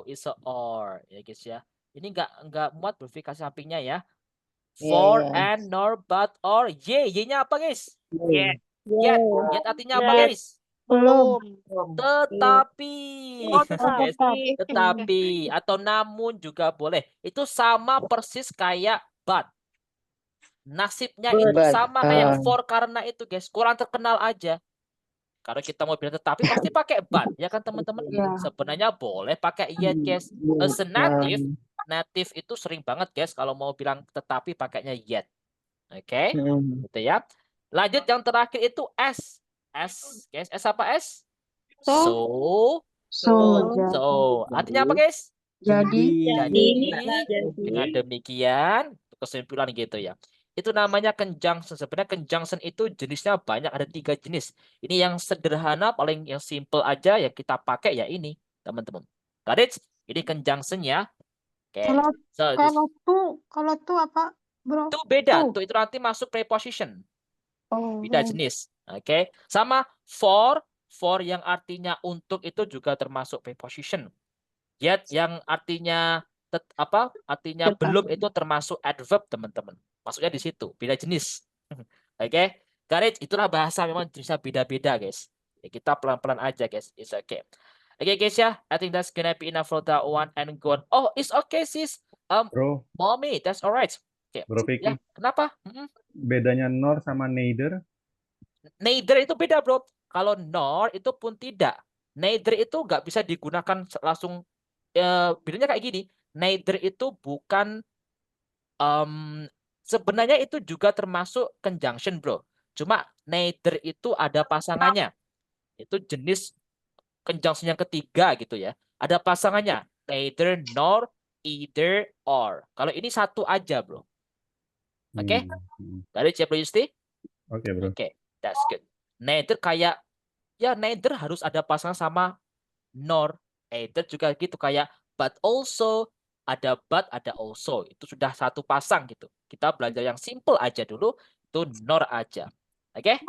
Speaker 1: is a or ya guys ya. Ini enggak muat verifikasi sampingnya ya. For and nor but or y-nya apa guys? Yet artinya apa guys?
Speaker 7: Belum.
Speaker 1: Tetapi. Tetapi atau namun juga boleh. Itu sama persis kayak but. Nasibnya itu sama kayak for karena itu guys. Kurang terkenal aja. Kalau kita mau bilang tetapi pasti pakai but, ya kan teman-teman? Sebenarnya boleh pakai yet guys. As a native itu sering banget guys kalau mau bilang tetapi pakainya yet. Oke, gitu ya. Lanjut yang terakhir itu S. S, guys. S apa S? So. Artinya apa guys?
Speaker 7: Jadi.
Speaker 1: Dengan demikian kesimpulan gitu ya. Itu namanya conjunction. Sebenarnya conjunction itu jenisnya banyak, ada 3 jenis. Ini yang sederhana, paling yang simple aja yang kita pakai ya ini, teman-teman. Got it? Ini conjunction ya. Oke.
Speaker 7: Kalau tuh apa, bro?
Speaker 1: Itu beda. Tuh itu nanti masuk preposition. Beda jenis. Oke. Sama for yang artinya untuk itu juga termasuk preposition. Yet yang artinya artinya belum itu termasuk adverb, teman-teman. Masuknya di situ, beda jenis. Oke, got it? Itulah bahasa memang jenisnya beda-beda, guys. Ya, kita pelan-pelan aja, guys. It's okay. Oke, guys ya. I think that's gonna be enough for that one and go on. Oh, it's okay, sis.
Speaker 8: Bro,
Speaker 1: Mommy, that's alright. Okay.
Speaker 8: Bro Vicky,
Speaker 1: Ya, kenapa?
Speaker 8: bedanya nor sama neither?
Speaker 1: Neither itu beda, bro. Kalau nor itu pun tidak. Neither itu nggak bisa digunakan langsung. Bedanya kayak gini. Neither itu bukan sebenarnya itu juga termasuk conjunction, bro. Cuma neither itu ada pasangannya. Itu jenis conjunction yang ketiga gitu ya. Ada pasangannya. Neither, nor, either, or. Kalau ini satu aja, bro. Oke? Dari Bro Yusti?
Speaker 8: Oke, bro.
Speaker 1: Oke, that's good. Neither kayak, ya neither harus ada pasangan sama nor. Either juga gitu kayak but also, ada but, ada also. Itu sudah satu pasang gitu. Kita belajar yang simple aja dulu, itu nor aja. Oke?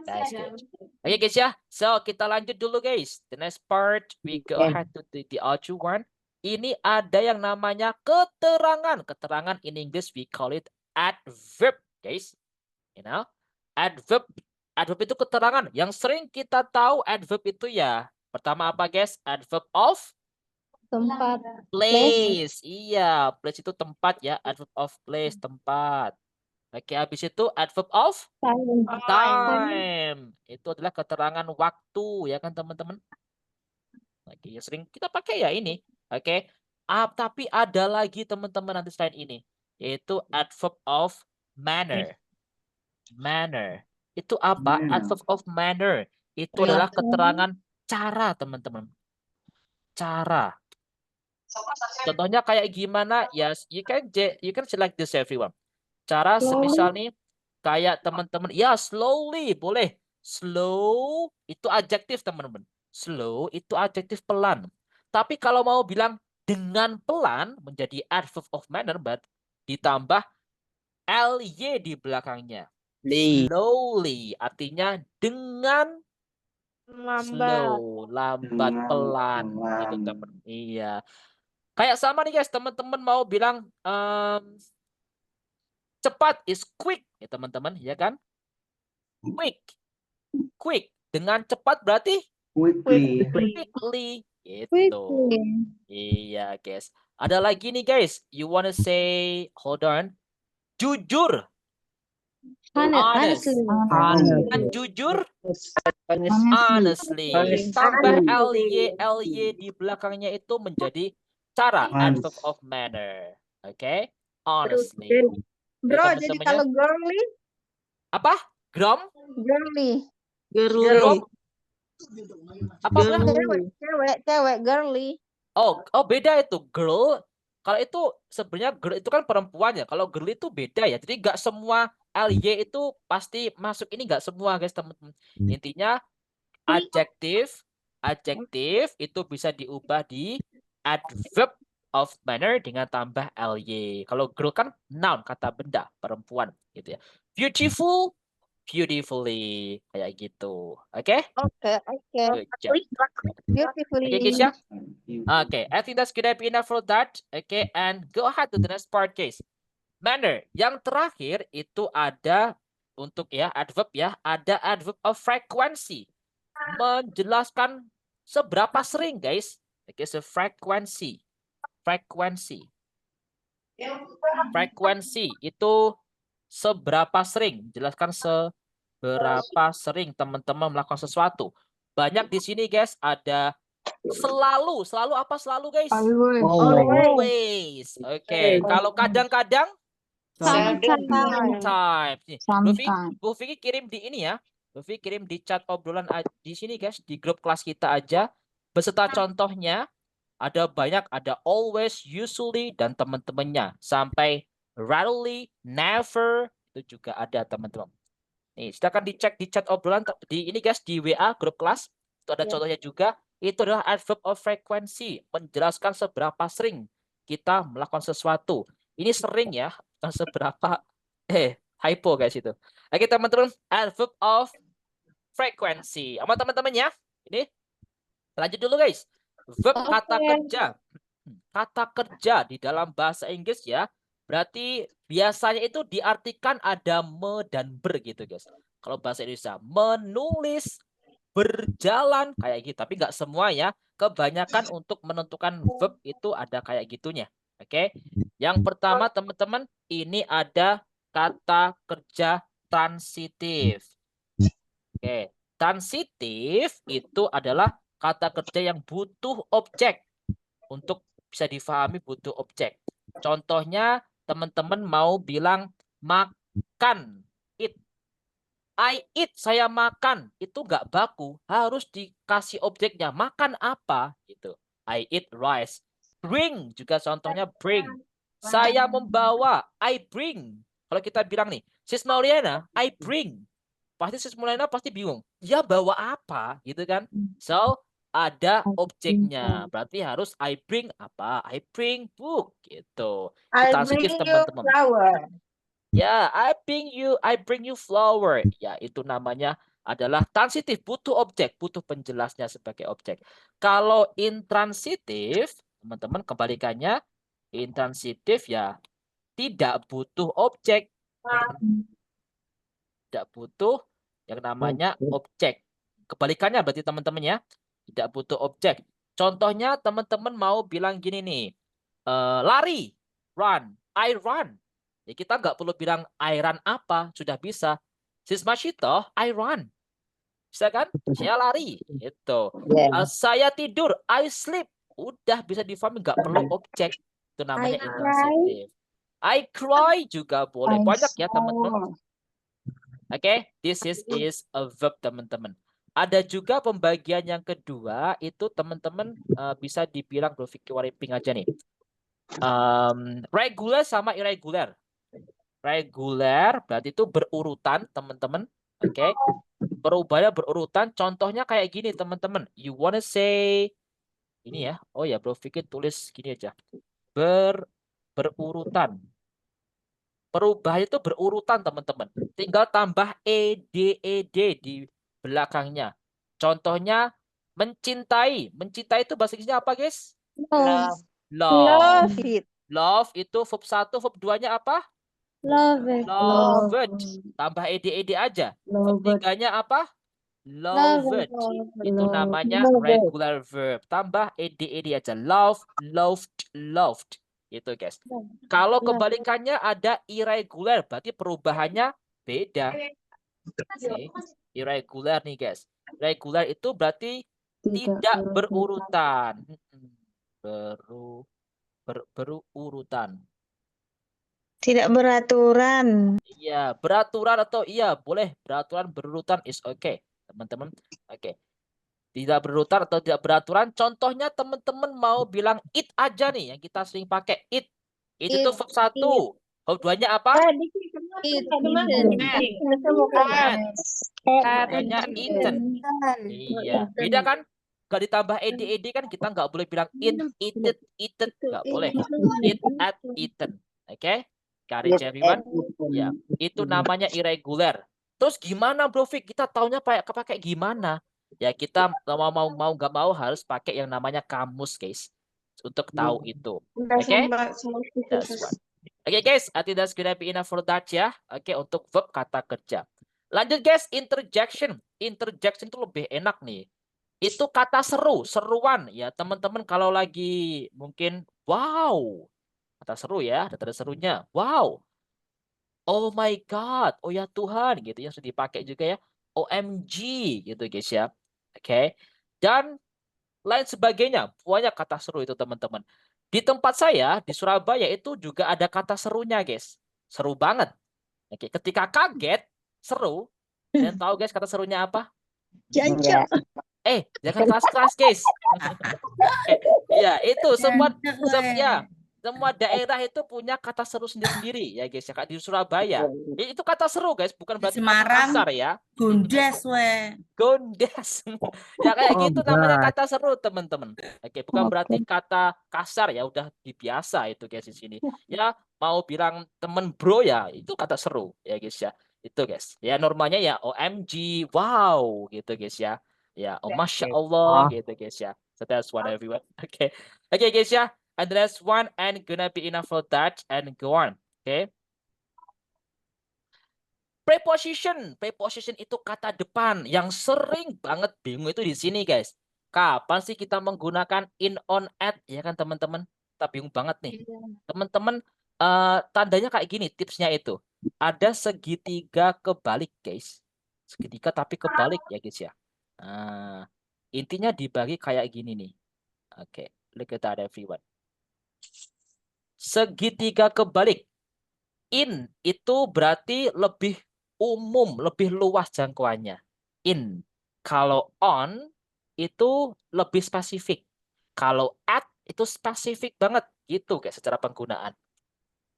Speaker 1: That's good. Oke guys ya. So, kita lanjut dulu guys. The next part, we go ahead to the other one. Ini ada yang namanya keterangan. Keterangan in English, we call it adverb, guys. You know? Adverb Adverb itu keterangan. Yang sering kita tahu adverb itu ya. Pertama apa guys? Adverb of
Speaker 7: Tempat.
Speaker 1: place. Iya, place itu tempat ya. Adverb of place, tempat. Oke, habis itu adverb of time. Itu adalah keterangan waktu ya kan teman-teman. Oke, yang sering kita pakai ya ini. Oke. Tapi ada lagi teman-teman nanti selain ini, yaitu adverb of manner. Manner. Itu apa?
Speaker 2: Manner.
Speaker 1: Adverb of manner. Itu adalah keterangan cara, teman-teman. Cara. Contohnya kayak gimana? Yes, you can select this everyone. Cara semisal nih kayak teman-teman, ya slowly boleh. Slow itu adjektif teman-teman. Slow itu adjektif pelan. Tapi kalau mau bilang dengan pelan menjadi adverb of manner, but ditambah ly di belakangnya. Slowly artinya dengan slow, lambat,
Speaker 2: Dengan
Speaker 1: pelan.
Speaker 2: pelan.
Speaker 1: Gitu teman. Iya. Kayak sama nih guys, teman-teman mau bilang cepat is quick ya teman-teman, ya kan? Quick. Quick. Dengan cepat berarti
Speaker 2: Quickly.
Speaker 1: quickly. Gitu. Iya guys. Ada lagi nih guys. You wanna say, hold on. Jujur. Honest. Dengan jujur. Honestly. Tambah ly di belakangnya itu menjadi cara. Adverb of manner. Oke. Honestly.
Speaker 7: Bro,
Speaker 1: Jadi
Speaker 7: jadi kalau girly,
Speaker 1: apa? Grom?
Speaker 7: girly.
Speaker 1: Grom? Apa bro?
Speaker 7: Cewek, girly.
Speaker 1: Oh, beda itu. Girl. Kalau itu sebenarnya girl itu kan perempuan ya. Kalau girl itu beda ya. Jadi nggak semua ly itu pasti masuk ini, nggak semua guys teman-teman. Intinya adjektif itu bisa diubah di adverb of manner dengan tambah ly. Kalau girl kan noun, kata benda, perempuan gitu ya. Beautiful, beautifully, kayak gitu. Oke?
Speaker 7: Oke.
Speaker 1: Good job.
Speaker 7: Beautifully.
Speaker 1: Okay, Kisha? Okay, I think that's gonna be enough for that. Okay, and go ahead to the next part, guys. Manner. Yang terakhir itu ada untuk ya adverb ya, ada adverb of frequency. Menjelaskan seberapa sering, guys. Okay, so frequency. Frekuensi itu seberapa sering. Jelaskan seberapa sering teman-teman melakukan sesuatu. Banyak di sini, guys, ada selalu. Selalu apa selalu, guys? Always. Oke, kalau kadang-kadang sometimes. Bu Vicky kirim di ini ya. Bu Vicky kirim di chat obrolan di sini, guys, di grup kelas kita aja. Beserta contohnya. Ada banyak, ada always, usually, dan teman-temannya. Sampai rarely, never, itu juga ada teman-teman. Nih, silakan dicek di chat obrolan di ini guys, di WA grup kelas. Itu ada contohnya juga. Itu adalah adverb of frequency, menjelaskan seberapa sering kita melakukan sesuatu. Ini sering ya, seberapa hypo guys itu. Oke teman-teman, adverb of frequency. Sama teman-temannya. Ini lanjut dulu guys. Verb kata kerja. Kata kerja di dalam bahasa Inggris ya. Berarti biasanya itu diartikan ada me dan ber gitu guys. Kalau bahasa Indonesia menulis, berjalan kayak gitu. Tapi nggak semua ya. Kebanyakan untuk menentukan verb itu ada kayak gitunya. Oke. Yang pertama teman-teman, ini ada kata kerja transitif. Oke. Transitif itu adalah kata kerja yang butuh objek. Untuk bisa difahami butuh objek. Contohnya teman-teman mau bilang makan. Eat. I eat, saya makan. Itu nggak baku. Harus dikasih objeknya. Makan apa? Gitu. I eat rice. Bring juga contohnya bring. Saya membawa. I bring. Kalau kita bilang nih, Sis Mauliana, I bring. Pasti Sis Mauliana pasti bingung. Ya bawa apa? Gitu kan. So, ada objeknya. Berarti harus I bring apa? I bring book gitu.
Speaker 7: I
Speaker 1: Transitif
Speaker 7: bring you
Speaker 1: teman-teman.
Speaker 7: flower.
Speaker 1: Ya, I bring you flower. Ya, itu namanya adalah transitif, butuh objek, butuh penjelasnya sebagai objek. Kalau intransitif, teman-teman kebalikannya, intransitif ya tidak butuh objek. Tidak butuh yang namanya objek. Kebalikannya berarti teman-teman ya, tidak butuh objek. Contohnya teman-teman mau bilang gini nih, lari, run, I run. Ya kita nggak perlu bilang I run apa, sudah bisa. Sis Mashito, I run. Bisa kan? Saya lari. Itu.
Speaker 5: Yeah.
Speaker 1: Saya tidur, I sleep. Udah bisa difahami, nggak perlu objek. Itu namanya
Speaker 7: I
Speaker 1: intransitif. I cry juga boleh. Banyak ya teman-teman. Oke, this is a verb teman-teman. Ada juga pembagian yang kedua itu teman-teman bisa dibilang bro Vicky Wariping aja nih. Regular sama irregular. Regular berarti itu berurutan teman-teman. Oke. Perubahannya berurutan. Contohnya kayak gini teman-teman. You wanna say ini ya. Oh ya bro Vicky tulis gini aja. Berurutan. Perubahan itu berurutan teman-teman. Tinggal tambah ed di belakangnya. Contohnya mencintai. Mencintai itu bahasa Inggrisnya apa, guys?
Speaker 7: Love.
Speaker 1: Love.
Speaker 7: Love it.
Speaker 1: Love itu verb 1, verb 2-nya apa?
Speaker 7: Love it.
Speaker 1: Loved. Tambah ed aja. Verb 3-nya apa? Loved. Itu namanya regular verb. Tambah ed aja. Love, loved, loved. Itu guys. Kalau kebalikannya ada irregular, berarti perubahannya beda. Oke. Irregular nih guys. Regular itu berarti tidak berurutan. Berurutan.
Speaker 7: Tidak beraturan.
Speaker 1: Iya, beraturan atau iya boleh beraturan berurutan is okay, teman-teman. Oke. Tidak berurutan atau tidak beraturan. Contohnya teman-teman mau bilang it aja nih yang kita sering pakai it. Itu tuh verb 1. Verb 2-nya apa? Hanya eaten. Iya, beda kan? Gak ditambah ed kan kita nggak boleh bilang it, eaten, nggak boleh. It at eaten. Oke? Got it, everyone? Ya, itu namanya irregular. Terus gimana, Bro Fik? Kita taunya pakai gimana? Ya kita mau nggak mau harus pakai yang namanya kamus, guys, untuk tahu itu. Oke? That's one. Oke, guys, I think that's gonna be enough for that ya. Oke, untuk verb kata kerja. Lanjut, guys, interjection. Interjection itu lebih enak nih. Itu kata seru, seruan ya, teman-teman kalau lagi mungkin wow. Kata seru ya, ada tanda serunya. Wow. Oh my God, oh ya Tuhan gitu yang sudah dipakai juga ya. OMG gitu guys ya. Oke. Dan lain sebagainya. Banyak kata seru itu teman-teman. Di tempat saya di Surabaya itu juga ada kata serunya guys. Seru banget. Oke, ketika kaget, seru. Dan tahu guys kata serunya apa?
Speaker 7: Jancok.
Speaker 1: Jangan keras-keras guys. Ya, itu semua semua daerah itu punya kata seru sendiri-sendiri ya guys ya, Kak, di Surabaya. Itu kata seru guys, bukan berarti kata kasar ya.
Speaker 9: Gondes we.
Speaker 1: Gondes. Ya kayak gitu namanya kata seru teman-teman. Oke, bukan berarti kata kasar ya, udah dibiasa itu guys di sini. Ya mau bilang temen bro ya, itu kata seru ya guys ya. Itu guys. Ya normalnya ya OMG, wow gitu guys ya. Ya, oh Masya Allah gitu guys ya. So that's one everyone. Oke. Oke guys ya. And the last one and gonna be enough for that and go on. Okay. Preposition. Preposition itu kata depan yang sering banget bingung itu di sini guys. Kapan sih kita menggunakan in, on, at ya kan teman-teman? Kita bingung banget nih. Teman-teman tandanya kayak gini tipsnya itu. Ada segitiga kebalik guys. Segitiga tapi kebalik ya guys ya. Nah, intinya dibagi kayak gini nih. Oke, look at that everyone. Segitiga kebalik. In itu berarti lebih umum, lebih luas jangkauannya. In. Kalau on itu lebih spesifik. Kalau at itu spesifik banget gitu guys secara penggunaan.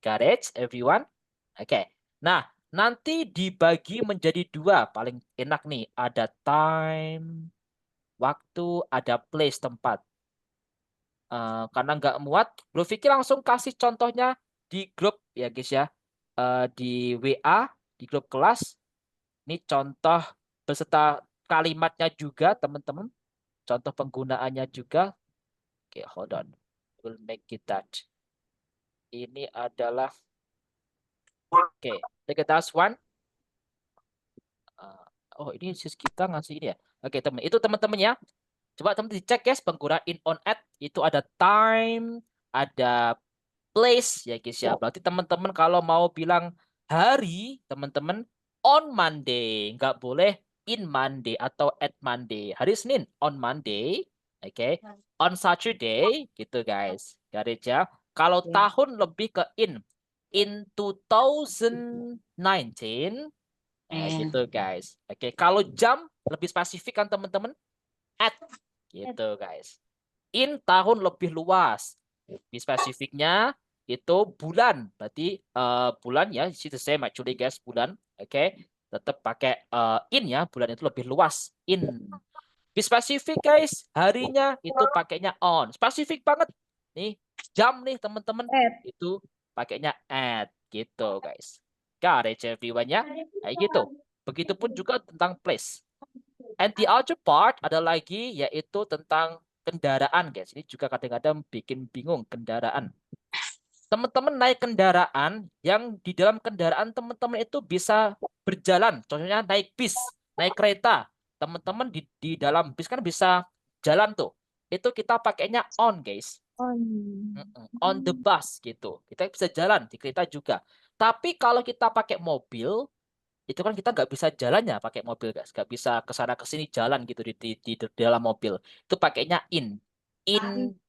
Speaker 1: Got it everyone? Oke. Nah, nanti dibagi menjadi dua paling enak nih. Ada time, waktu, ada place, tempat. Karena nggak muat, Bro Vicky langsung kasih contohnya di grup ya guys ya. Di WA, di grup kelas. Ini contoh beserta kalimatnya juga teman-teman. Contoh penggunaannya juga. Oke, hold on. We'll make it that. Ini adalah. Oke, look at that one. Oh, ini sis kita ngasih ini ya. Oke, teman. Itu teman-teman ya. Coba teman dicek guys, penggunaan in, on, at itu ada time, ada place ya guys ya. Berarti teman-teman kalau mau bilang hari, teman-teman on Monday, nggak boleh in Monday atau at Monday. Hari Senin on Monday, oke. On Saturday gitu guys. Garis ya. Kalau tahun lebih ke in 2019 gitu guys. Oke, kalau jam lebih spesifik kan teman-teman at gitu guys. In tahun lebih luas. Lebih spesifiknya itu bulan. Berarti bulan ya, it's the same actually guys, bulan. Oke. Tetap pakai in ya, bulan itu lebih luas. In. Lebih spesifik guys, harinya itu pakainya on. Spesifik banget. Nih, jam nih teman-teman. Itu pakainya at gitu guys. Got it everyone ya. Kayak gitu. Begitupun juga tentang place. And the other part ada lagi yaitu tentang kendaraan guys. Ini juga kadang-kadang bikin bingung kendaraan. Teman-teman naik kendaraan yang di dalam kendaraan teman-teman itu bisa berjalan. Contohnya naik bis, naik kereta. Teman-teman di dalam bis kan bisa jalan tuh. Itu kita pakainya on guys. On the bus gitu. Kita bisa jalan di kereta juga. Tapi kalau kita pakai mobil, itu kan kita nggak bisa jalannya pakai mobil guys, nggak bisa kesana kesini jalan gitu di dalam mobil. Itu pakainya in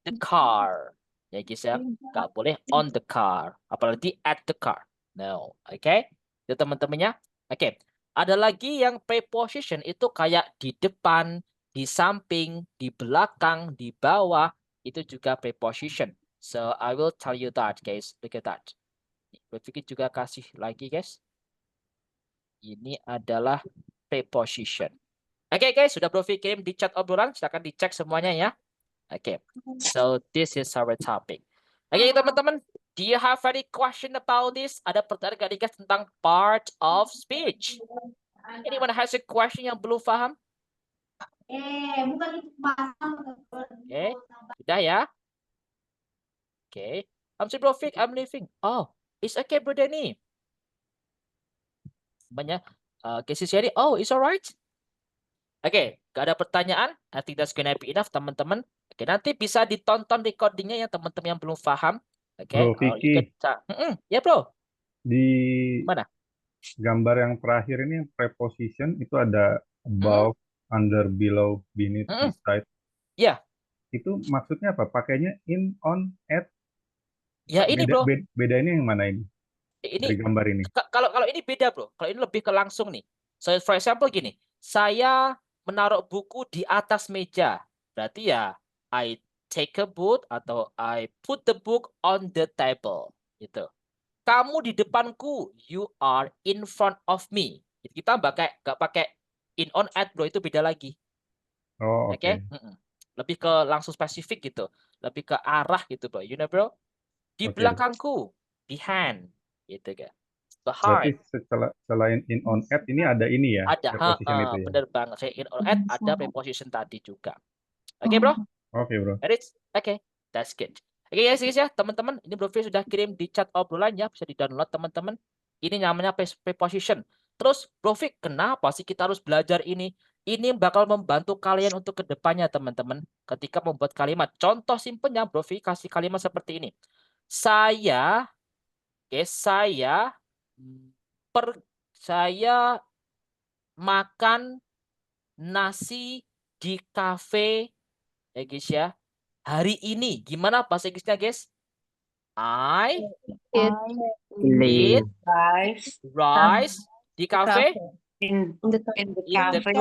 Speaker 1: the car ya guys ya, nggak boleh on the car, apalagi at the car. No, oke. Itu teman-temannya. Oke. Ada lagi yang preposition itu kayak di depan, di samping, di belakang, di bawah, itu juga preposition. So I will tell you that guys. Look at that. Berpikir juga kasih lagi guys. Ini adalah preposition. Oke guys, sudah Bro V kirim di chat obrolan, silakan dicek semuanya ya. Oke. So this is our topic. Oke teman-teman, do you have any question about this? Ada pertanyaan gak nih guys tentang part of speech? Anyone has a question yang belum paham? Oke, sudah ya. Oke. I'm sorry Bro V, I'm leaving. Oh, it's okay Bro Denny. Banyak cases jadi, oh it's alright. Oke, gak ada pertanyaan. I think that's gonna be enough teman-teman. Oke, nanti bisa ditonton recordingnya ya teman-teman yang belum paham. Oke,
Speaker 8: Bro Vicky,
Speaker 1: ya bro.
Speaker 8: di
Speaker 1: Mana?
Speaker 8: gambar yang terakhir ini preposition itu ada above, under, below, beneath, beside.
Speaker 1: Ya.
Speaker 8: Itu maksudnya apa? Pakainya in, on, at.
Speaker 1: Ya ini bro.
Speaker 8: Bedanya yang mana ini? Dari gambar ini.
Speaker 1: Kalau ini beda bro. Kalau ini lebih ke langsung nih. So for example gini, saya menaruh buku di atas meja. Berarti ya I take a book atau I put the book on the table. Gitu. Kamu di depanku, you are in front of me. Kita nggak pakai in, on, at bro, itu beda lagi.
Speaker 8: Oh, oke.
Speaker 1: Okay? Lebih ke langsung spesifik gitu. Lebih ke arah gitu bro. You know bro? Di belakangku, behind. Gitu kan.
Speaker 8: Berarti selain in, on, at ini ada ini ya?
Speaker 1: Ada,
Speaker 8: preposition itu ya?
Speaker 1: bener banget. Saya in, on, at ada preposition tadi juga. Oke bro?
Speaker 8: Oke bro.
Speaker 1: Oke, that's good. Oke guys ya, teman-teman. Ini Bro V sudah kirim di chat obrolan ya. Bisa di-download teman-teman. Ini namanya preposition. Terus Bro V, kenapa sih kita harus belajar ini? Ini bakal membantu kalian untuk kedepannya teman-teman. Ketika membuat kalimat. Contoh simpelnya Bro V kasih kalimat seperti ini. Saya makan nasi di kafe ya guys ya. Hari ini gimana bahasa Inggrisnya guys? I eat rice di cafe.
Speaker 9: In the cafe.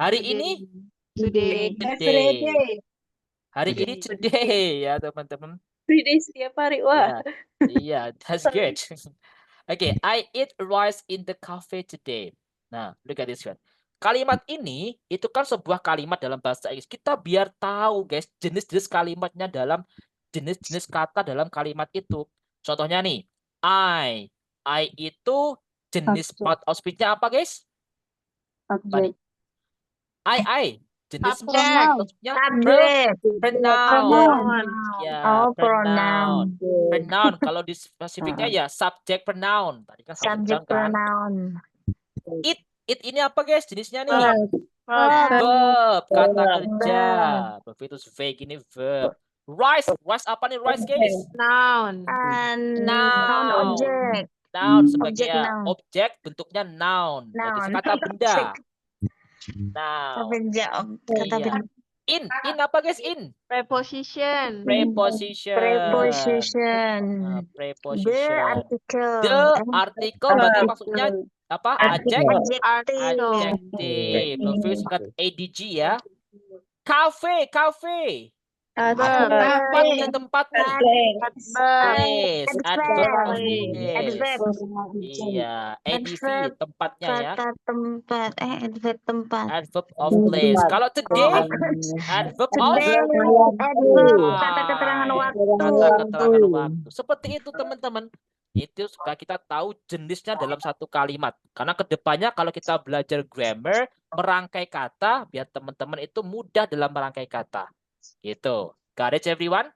Speaker 1: Hari ini
Speaker 9: Today.
Speaker 1: Hari ini today ya teman-teman.
Speaker 9: 3 days setiap hari. Wah.
Speaker 1: Iya, that's good. Okay, I eat rice in the cafe today. Nah, look at this one. Kalimat ini itu kan sebuah kalimat dalam bahasa Inggris. Kita biar tahu guys jenis-jenis kalimatnya dalam jenis-jenis kata dalam kalimat itu. Contohnya nih, I itu jenis part of speech-nya apa guys? I jenis part of speech-nya pronoun. Ya, pronoun. Pronoun kalau di spesifiknya ya subject pronoun. Tadi kan subject pronoun. It ini apa guys? Jenisnya nih.
Speaker 7: Verb.
Speaker 1: Verb, kata
Speaker 5: Verb.
Speaker 1: kerja. Berarti itu vague ini verb. Rice apa nih rice guys?
Speaker 9: Noun.
Speaker 7: Noun
Speaker 1: Noun.
Speaker 7: object.
Speaker 1: Noun sebagai
Speaker 7: Objek noun.
Speaker 1: objek bentuknya noun. Berarti
Speaker 7: Noun.
Speaker 1: kata benda.
Speaker 7: Kata
Speaker 1: Noun.
Speaker 7: benda. Kata
Speaker 1: Iya.
Speaker 7: benda.
Speaker 1: In apa guys? In.
Speaker 9: Preposition.
Speaker 1: Preposition.
Speaker 7: Preposition. The
Speaker 1: Preposition.
Speaker 7: article.
Speaker 1: The article berarti maksudnya apa?
Speaker 7: Adjective.
Speaker 1: Adjective. Berarti ingat ADG ya. Cafe. Tempat nih. Place. Adverb of place. Iya. ADV tempatnya ya.
Speaker 7: Kata tempat. Adverb tempat.
Speaker 1: Adverb of place. Kalau today, adverb of
Speaker 7: Adverb. Kata keterangan waktu.
Speaker 1: kata keterangan waktu. Seperti itu teman-teman. Itu supaya kita tahu jenisnya dalam satu kalimat. Karena kedepannya kalau kita belajar grammar, merangkai kata, biar teman-teman itu mudah dalam merangkai kata. Gitu. Got it everyone?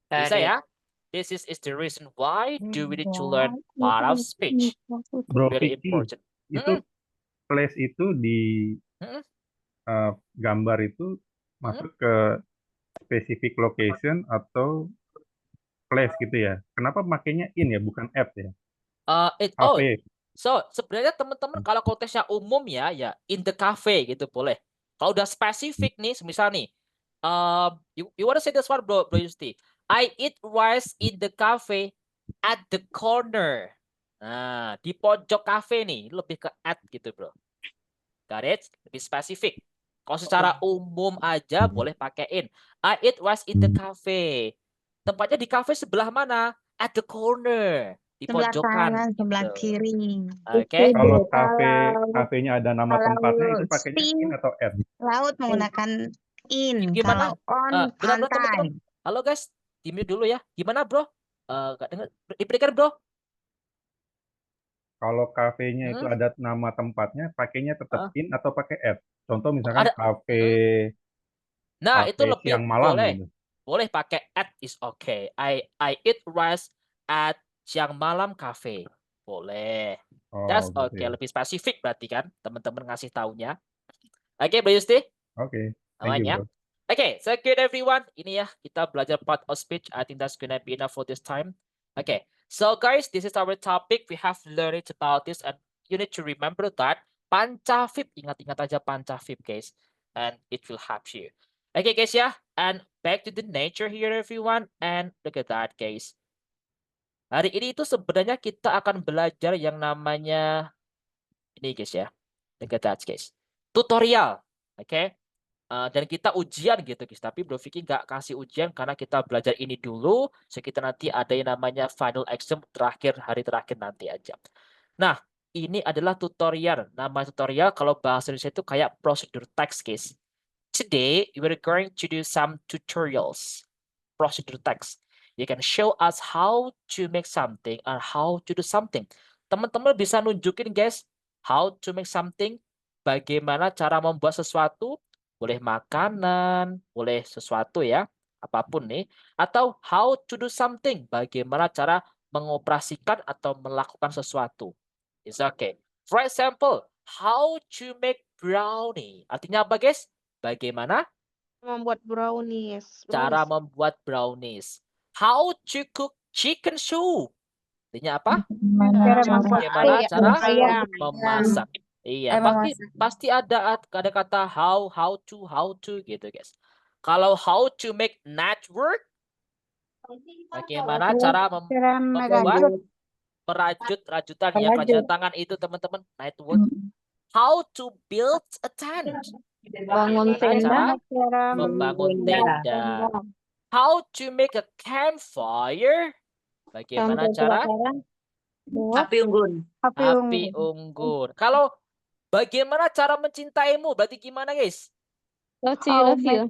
Speaker 1: Bisa ya? This is the reason why do we need to learn part of speech.
Speaker 8: Bro
Speaker 1: Very
Speaker 8: Vicky,
Speaker 1: important.
Speaker 8: itu place itu di gambar itu masuk ke specific location atau place gitu ya? Kenapa makainya in ya, bukan at ya? Cafe.
Speaker 1: So sebenarnya teman-teman kalau konteksnya umum ya in the cafe gitu boleh. Kalau udah spesifik nih, misal nih, you wanna say this one bro Yusti? I eat rice in the cafe at the corner. Nah, di pojok cafe nih, lebih ke at gitu bro. Got it? Lebih spesifik. Kalau secara umum aja boleh pakai in. I eat rice in the cafe. Tempatnya di cafe sebelah mana? At the corner. Di
Speaker 7: Sebelah
Speaker 1: pojokan.
Speaker 7: kanan, sebelah
Speaker 1: gitu.
Speaker 7: kiri.
Speaker 1: Oke.
Speaker 8: Kalau kafenya ada nama tempatnya itu pakainya
Speaker 7: Sea,
Speaker 8: in atau at?
Speaker 7: laut menggunakan in.
Speaker 1: Gimana?
Speaker 7: Kalau on,
Speaker 1: Benar-benar
Speaker 7: pantai.
Speaker 1: teman-teman. Halo guys, di-mute dulu ya. Gimana bro? Gak dengar. Diberikan bro?
Speaker 8: Kalau kafenya itu ada nama tempatnya, pakainya tetap in atau pakai at? Contoh misalkan kafe
Speaker 1: Nah, itu lebih
Speaker 8: siang malam
Speaker 1: boleh.
Speaker 8: gitu.
Speaker 1: Boleh pakai at is okay. I eat rice at siang malam cafe. Boleh. That's
Speaker 8: gitu
Speaker 1: okay.
Speaker 8: ya.
Speaker 1: Lebih spesifik berarti kan teman-teman ngasih taunya. Oke, Bro Yusti?
Speaker 8: Oke, thank you,
Speaker 1: Namanya.
Speaker 8: bro.
Speaker 1: Okay, so good everyone. Ini ya, kita belajar part of speech. I think that's gonna be enough for this time. Okay, so guys, this is our topic. We have learned about this and you need to remember that pancavip. Ingat-ingat aja pancavip, guys. And it will help you. Okay, guys, ya. And back to the nature here, everyone. And look at that, guys. Hari ini itu sebenarnya kita akan belajar yang namanya ini, guys ya. Look at that, guys. Tutorial, oke? Dan kita ujian gitu, guys. Tapi Bro Vicky nggak kasih ujian karena kita belajar ini dulu. So kita nanti ada yang namanya final exam terakhir, hari terakhir nanti aja. Nah, ini adalah tutorial. Nama tutorial kalau bahasa Indonesia itu kayak prosedur text, guys. Today, we are going to do some tutorials. Procedure text. You can show us how to make something and how to do something. Teman-teman bisa nunjukin, guys, how to make something. Bagaimana cara membuat sesuatu. Boleh makanan, boleh sesuatu ya, apapun nih. Atau how to do something, bagaimana cara mengoperasikan atau melakukan sesuatu. It's okay. For example, how to make brownie. Artinya apa, guys? Bagaimana?
Speaker 9: Membuat brownies.
Speaker 1: Cara membuat brownies. How to cook chicken soup. Artinya apa? Bagaimana cara memasak. Iya, pasti ada kata how to gitu, guys. Kalau how to make network, bagaimana cara membuat rajutan ya, kerajinan tangan itu teman-teman, network. How to build a tent.
Speaker 9: Bangun
Speaker 1: Bagaimana
Speaker 9: tenda.
Speaker 1: cara membangun tenda. How to make a campfire. Bagaimana cara
Speaker 5: Api unggun.
Speaker 1: api unggun. Kalau bagaimana cara mencintaimu? Berarti gimana, guys?
Speaker 9: Love to love you.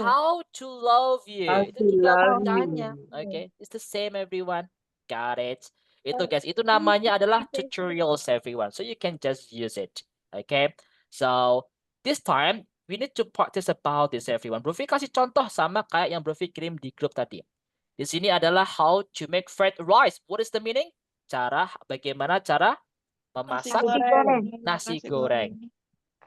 Speaker 1: How to love you.
Speaker 5: How
Speaker 1: Itu
Speaker 5: to
Speaker 1: juga
Speaker 5: love
Speaker 1: bertanya. Oke, it's the same everyone. Got it. Itu guys, itu namanya adalah tutorials everyone. So you can just use it. Okay. So this time we need to practice about this everyone. Bro Vicky kasih contoh sama kayak yang Bro Vicky kirim di grup tadi. Di sini adalah how to make fried rice. What is the meaning? Bagaimana cara Memasak
Speaker 7: goreng.
Speaker 1: nasi goreng.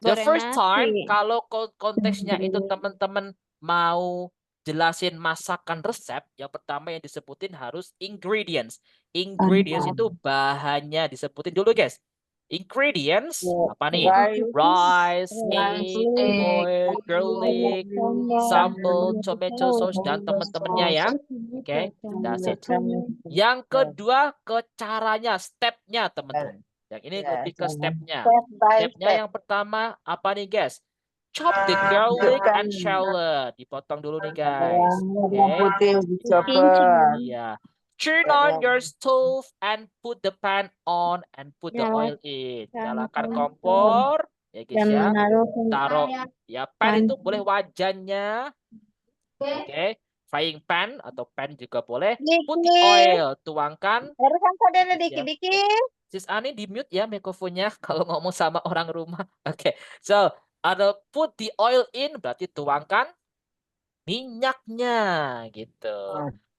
Speaker 1: The first time
Speaker 7: nasi.
Speaker 1: kalau konteksnya itu teman-teman mau jelasin masakan resep, yang pertama yang disebutin harus ingredients. Ingredients itu bahannya disebutin dulu guys. Ingredients apa nih? Rice, egg, oil, garlic, sambal, tomato sauce dan teman-temannya ya. Oke, that's it. Yang kedua ke caranya, stepnya teman-teman. Yang ini lebih ke stepnya. Stepnya yang pertama apa nih guys? Chop the garlic and shallot. Dipotong dulu nih guys. Oke. Iya. Turn on your stove and put the pan on and put the oil in. Nyalakan kompor ya guys ya. Taruh ya pan itu boleh wajannya. Oke. Frying pan atau pan juga boleh. Put the oil, tuangkan. Sis Ani di mute ya mikrofonnya kalau ngomong sama orang rumah. Oke. So, ada put the oil in berarti tuangkan minyaknya gitu.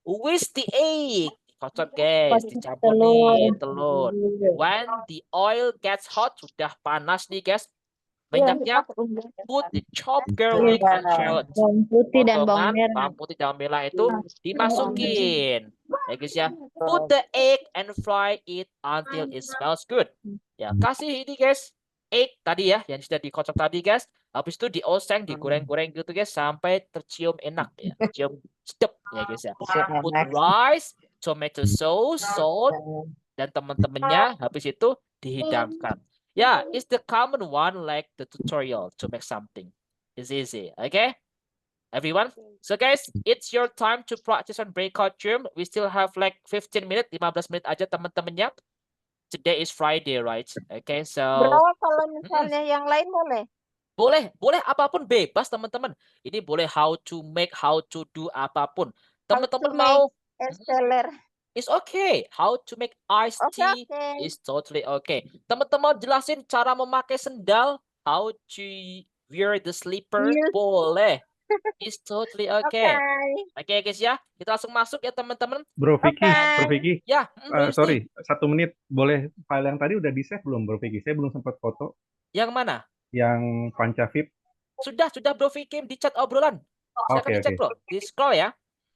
Speaker 1: Whisk the egg. Kocok guys, dicampur nih telur. When the oil gets hot, sudah panas nih guys. Minyaknya put the chopped garlic and shallot.
Speaker 7: Putih dan
Speaker 1: Potongan
Speaker 7: bawang merah.
Speaker 1: bawang putih dan bawang merah itu dimasukin. Ya guys ya. Put the egg and fry it until it smells good. Ya, kasih ini guys. Egg tadi ya yang sudah dikocok tadi guys. Habis itu dioseng, digoreng-goreng gitu guys sampai tercium enak ya. Cium sedap ya guys ya. Put rice, tomato sauce, salt dan teman-temannya habis itu dihidangkan. Yeah, it's the common one like the tutorial to make something. It's easy, okay? Everyone? So guys, it's your time to practice on breakout room. We still have like 15 minutes, 15 menit aja teman-temannya. Today is Friday, right? Okay, so
Speaker 7: Bro, kalau misalnya yang lain boleh?
Speaker 1: boleh apapun bebas teman-teman. Ini boleh how to make, how to do apapun. Teman-teman mau
Speaker 7: Esteller.
Speaker 1: it's okay. How to make iced tea is totally okay. Teman-teman jelasin cara memakai sendal, how to wear the slipper, boleh. It's totally okay. Oke guys ya, kita langsung masuk ya teman-teman.
Speaker 8: Bro Vicky,
Speaker 1: Ya,
Speaker 8: sorry, 1 menit. Boleh file yang tadi udah di-save belum Bro Vicky? Saya belum sempat foto.
Speaker 1: Yang mana?
Speaker 8: Yang Pancavip.
Speaker 1: Sudah Bro Vicky di chat obrolan. Silakan dicek bro, di scroll ya.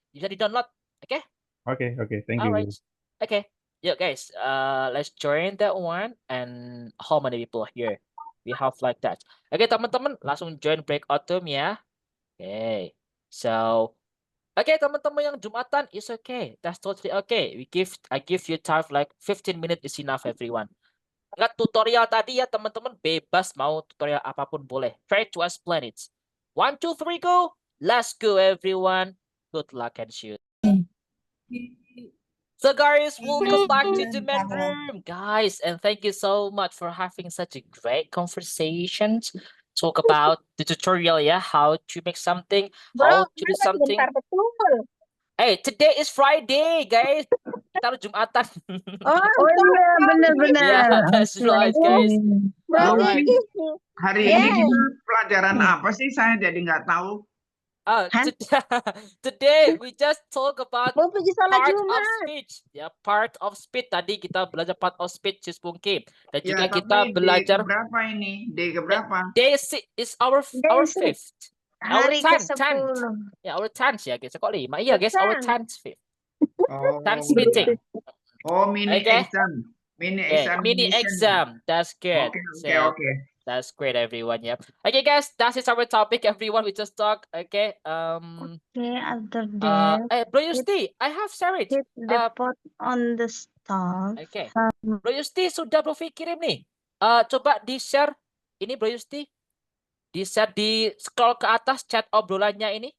Speaker 1: Bisa di-download, oke?
Speaker 8: Okay, thank you.
Speaker 1: Alright. Okay. Yo guys, let's join that one. And how many people here? We have like that. Okay, teman-teman, langsung join breakout room ya. Okay. So, okay, teman-teman yang Jumatan is okay. That's totally okay. I give you time like 15 minutes is enough everyone. Enggak tutorial tadi ya teman-teman, bebas mau tutorial apapun boleh. Try to explain it. 1, 2, 3 go. Let's go everyone. Good luck and shoot. So guys, welcome back to the main room, guys, and thank you so much for having such a great conversation. Talk about the tutorial, yeah, how to make something, how to do something. Hey, today is Friday, guys. Kita harus Jumatan.
Speaker 7: Iya, benar-benar.
Speaker 1: Yeah, that's right, guys. Alright.
Speaker 10: Hari ini pelajaran apa sih? Saya jadi nggak tahu.
Speaker 1: Today we just talk about
Speaker 7: Mau pergi salat
Speaker 1: part of
Speaker 7: Jumat.
Speaker 1: speech. Ya, part of speech. Tadi kita belajar part of speech, Cis Pungki. Dan juga
Speaker 10: Ya,
Speaker 1: kita
Speaker 10: tapi
Speaker 1: belajar.
Speaker 10: day berapa ini? Day keberapa?
Speaker 1: Day 6 is our fifth. Our
Speaker 7: Hari
Speaker 1: 10th.
Speaker 7: ke-10.
Speaker 1: Ya, our 10th ya guys. Kok 5? Iya guys, our 10th fifth.
Speaker 10: Oh,
Speaker 1: 10th meeting.
Speaker 10: oh mini
Speaker 1: Okay.
Speaker 10: exam. Mini
Speaker 1: Yeah, mini exam. That's good.
Speaker 10: Oke.
Speaker 1: That's great, everyone. Yep. Okay, guys, that is our topic, everyone. We just talk. Okay.
Speaker 7: Okay, after that,
Speaker 1: Bro Yusti, I have shared it.
Speaker 7: hit the pot on the stove.
Speaker 1: Okay. Bro Yusti sudah Bro Vicky kirim nih. Coba di-share ini Bro Yusti. Di-share, di scroll ke atas chat obrolannya ini.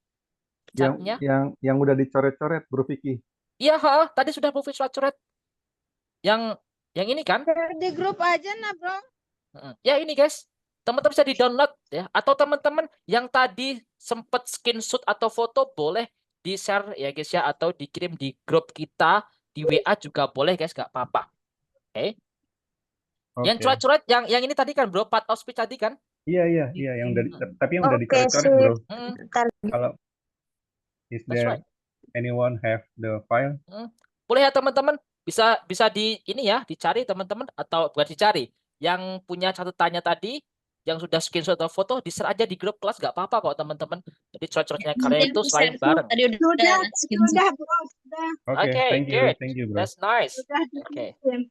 Speaker 1: Chatnya.
Speaker 8: Yang udah dicoret-coret Bro Vicky.
Speaker 1: Iya, tadi sudah Bro Vicky coret. Yang ini kan?
Speaker 7: Di grup aja nah, bro.
Speaker 1: Ya ini guys, teman-teman bisa di-download ya, atau teman-teman yang tadi sempat screenshot atau foto boleh di-share ya guys ya, atau dikirim di grup kita di WA juga boleh guys, nggak apa-apa. Oke. Yang coret-coret yang ini tadi kan bro, part of speech tadi kan?
Speaker 8: Iya, yang udah tapi yang udah dicoret-coret bro. Kalau is there anyone have the file?
Speaker 1: Boleh ya teman-teman, bisa di ini ya, dicari teman-teman, atau bukan dicari, yang punya catatannya tadi, yang sudah screenshot atau foto, di-share aja di grup kelas, nggak apa-apa kok teman-teman. Jadi coret-coretnya kalian itu selain bareng.
Speaker 5: Tadi
Speaker 7: Sudah, bro, sudah.
Speaker 8: Oke,
Speaker 1: Okay, good.
Speaker 8: thank you, bro.
Speaker 1: That's nice.
Speaker 7: Sudah
Speaker 1: Okay.
Speaker 7: dikirim.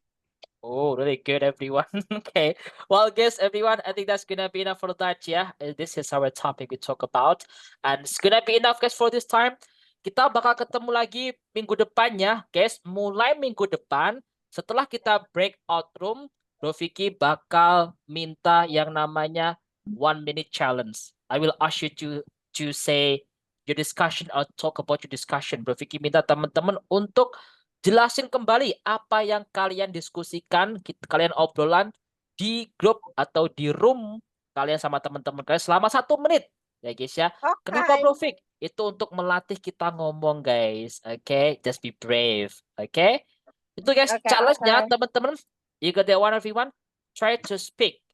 Speaker 1: Oh, really good, everyone. Okay. Well, guys, everyone, I think that's gonna be enough for that. Yeah, this is our topic we talk about, and it's gonna be enough, guys, for this time. Kita bakal ketemu lagi minggu depan ya, guys. Mulai minggu depan, setelah kita breakout room, Bro Vicky bakal minta yang namanya 1 minute challenge. I will ask you to say your discussion or talk about your discussion. Bro Vicky minta teman-teman untuk jelasin kembali apa yang kalian diskusikan, kalian obrolan di grup atau di room kalian sama teman-teman kalian selama 1 menit. Ya guys ya. Kenapa Bro Vic? Itu untuk melatih kita ngomong guys. Oke, just be brave. Oke. Itu guys challenge-nya teman-teman. You got that one, everyone? Try to speak.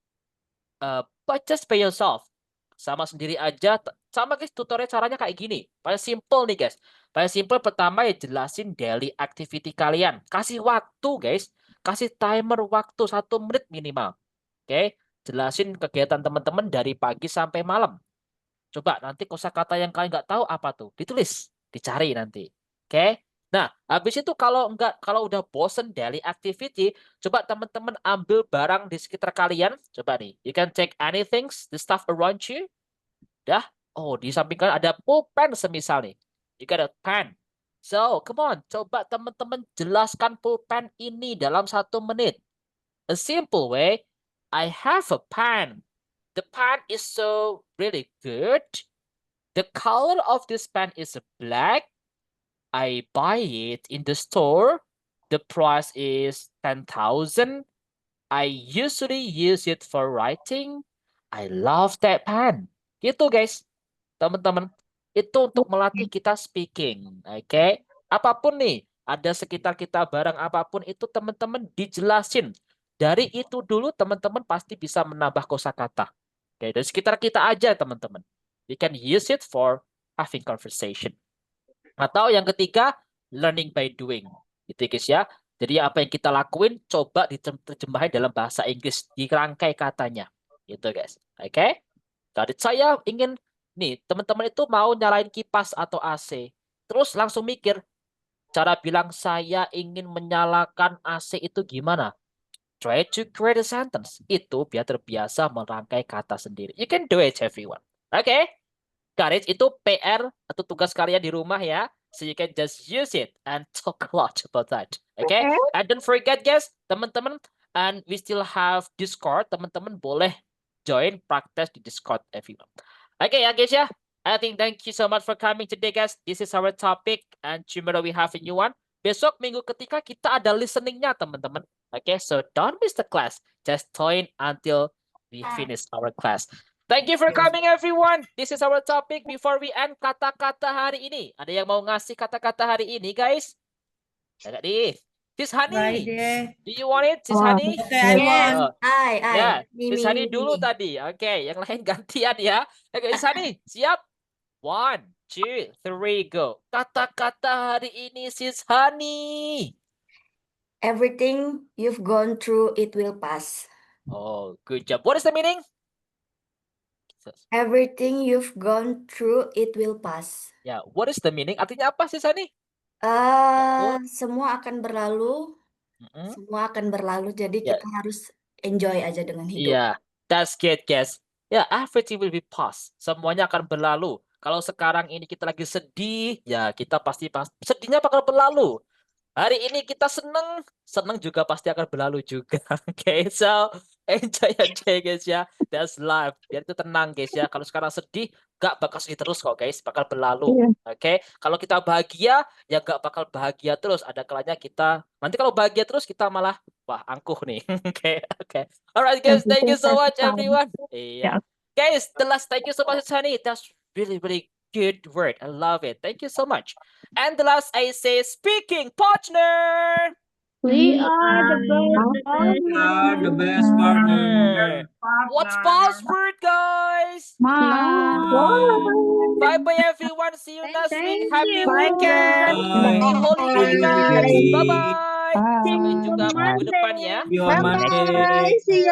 Speaker 1: But just by yourself. Sama sendiri aja. Sama guys, tutorial caranya kayak gini. Paling simple nih guys. Paling simple pertama ya jelasin daily activity kalian. Kasih waktu guys. Kasih timer waktu 1 menit minimal. Oke. Jelasin kegiatan teman-teman dari pagi sampai malam. Coba nanti kosakata yang kalian nggak tahu apa tuh. Ditulis. Dicari nanti. Oke. Nah, habis itu kalau udah bosen daily activity, coba teman-teman ambil barang di sekitar kalian. Coba nih, you can take anything, the stuff around you. Dah, oh di samping kalian ada pulpen semisal nih. You got a pen. So, come on, coba teman-teman jelaskan pulpen ini dalam 1 menit. A simple way, I have a pen. The pen is so really good. The color of this pen is black. I buy it in the store. The price is 10,000. I usually use it for writing. I love that pen. Gitu guys, teman-teman. Itu untuk melatih kita speaking. Oke. Apapun nih, ada sekitar kita barang apapun itu teman-teman dijelasin. Dari itu dulu teman-teman pasti bisa menambah kosakata. Oke, dari sekitar kita aja teman-teman. You can use it for having conversation. Atau yang ketiga, learning by doing. Gitu guys ya. Jadi apa yang kita lakuin, coba diterjemahin dalam bahasa Inggris. Dirangkai katanya. Gitu guys. Oke. Jadi saya ingin, nih teman-teman itu mau nyalain kipas atau AC. Terus langsung mikir, cara bilang saya ingin menyalakan AC itu gimana? Try to create a sentence. Itu biar terbiasa merangkai kata sendiri. You can do it, everyone. Oke. Got it? Itu PR atau tugas kalian di rumah ya. So you can just use it and talk a lot about that. Okay? And don't forget guys, teman-teman, and we still have Discord. Teman-teman boleh join praktis di Discord, everyone. Okay ya guys ya. I think thank you so much for coming today guys. This is our topic and tomorrow we have a new one. Besok minggu ketiga kita ada listeningnya teman-teman. Okay, so don't miss the class. Just join until we finish our class. Thank you for coming everyone. This is our topic before we end kata-kata hari ini. Ada yang mau ngasih kata-kata hari ini guys? Ada di Sis Hani. Do you want it, Sis Hani?
Speaker 5: Yes,
Speaker 1: Ya, Sis Hani dulu tadi. Oke, yang lain gantian ya. Oke, Sis Hani, siap? 1, 2, 3, go. Kata-kata hari ini Sis Hani.
Speaker 5: everything you've gone through, it will pass.
Speaker 1: Oh, good job. What is the meaning?
Speaker 5: Everything you've gone through, it will pass.
Speaker 1: Ya, what is the meaning? Artinya apa Sis Hani?
Speaker 5: Semua akan berlalu, semua akan berlalu. Jadi
Speaker 1: Ya.
Speaker 5: kita harus enjoy aja dengan hidup.
Speaker 1: Yeah, that's good, guys. Yeah, everything will be past. Semuanya akan berlalu. Kalau sekarang ini kita lagi sedih, ya kita pasti sedihnya bakal berlalu. Hari ini kita seneng juga pasti akan berlalu juga. Okay, so enjoy aja guys ya. That's life. Biar itu tenang guys ya. Kalau sekarang sedih, gak bakal sedih terus kok guys. Bakal berlalu. Oke, kalau kita bahagia, ya gak bakal bahagia terus. Ada kalanya kita, nanti kalau bahagia terus kita malah, wah angkuh nih. Oke. Alright guys, thank you so much everyone. Iya. Guys, the last thank you so much Sunny. That's really good word. I love it. Thank you so much. And the last I say speaking partner.
Speaker 7: We are the best partner.
Speaker 1: What's password guys? Bye bye everyone. See you next week. Happy weekend. Happy holiday guys. Bye bye. Bye. Sampai jumpa minggu depan ya.
Speaker 6: See you on Monday.
Speaker 7: See you.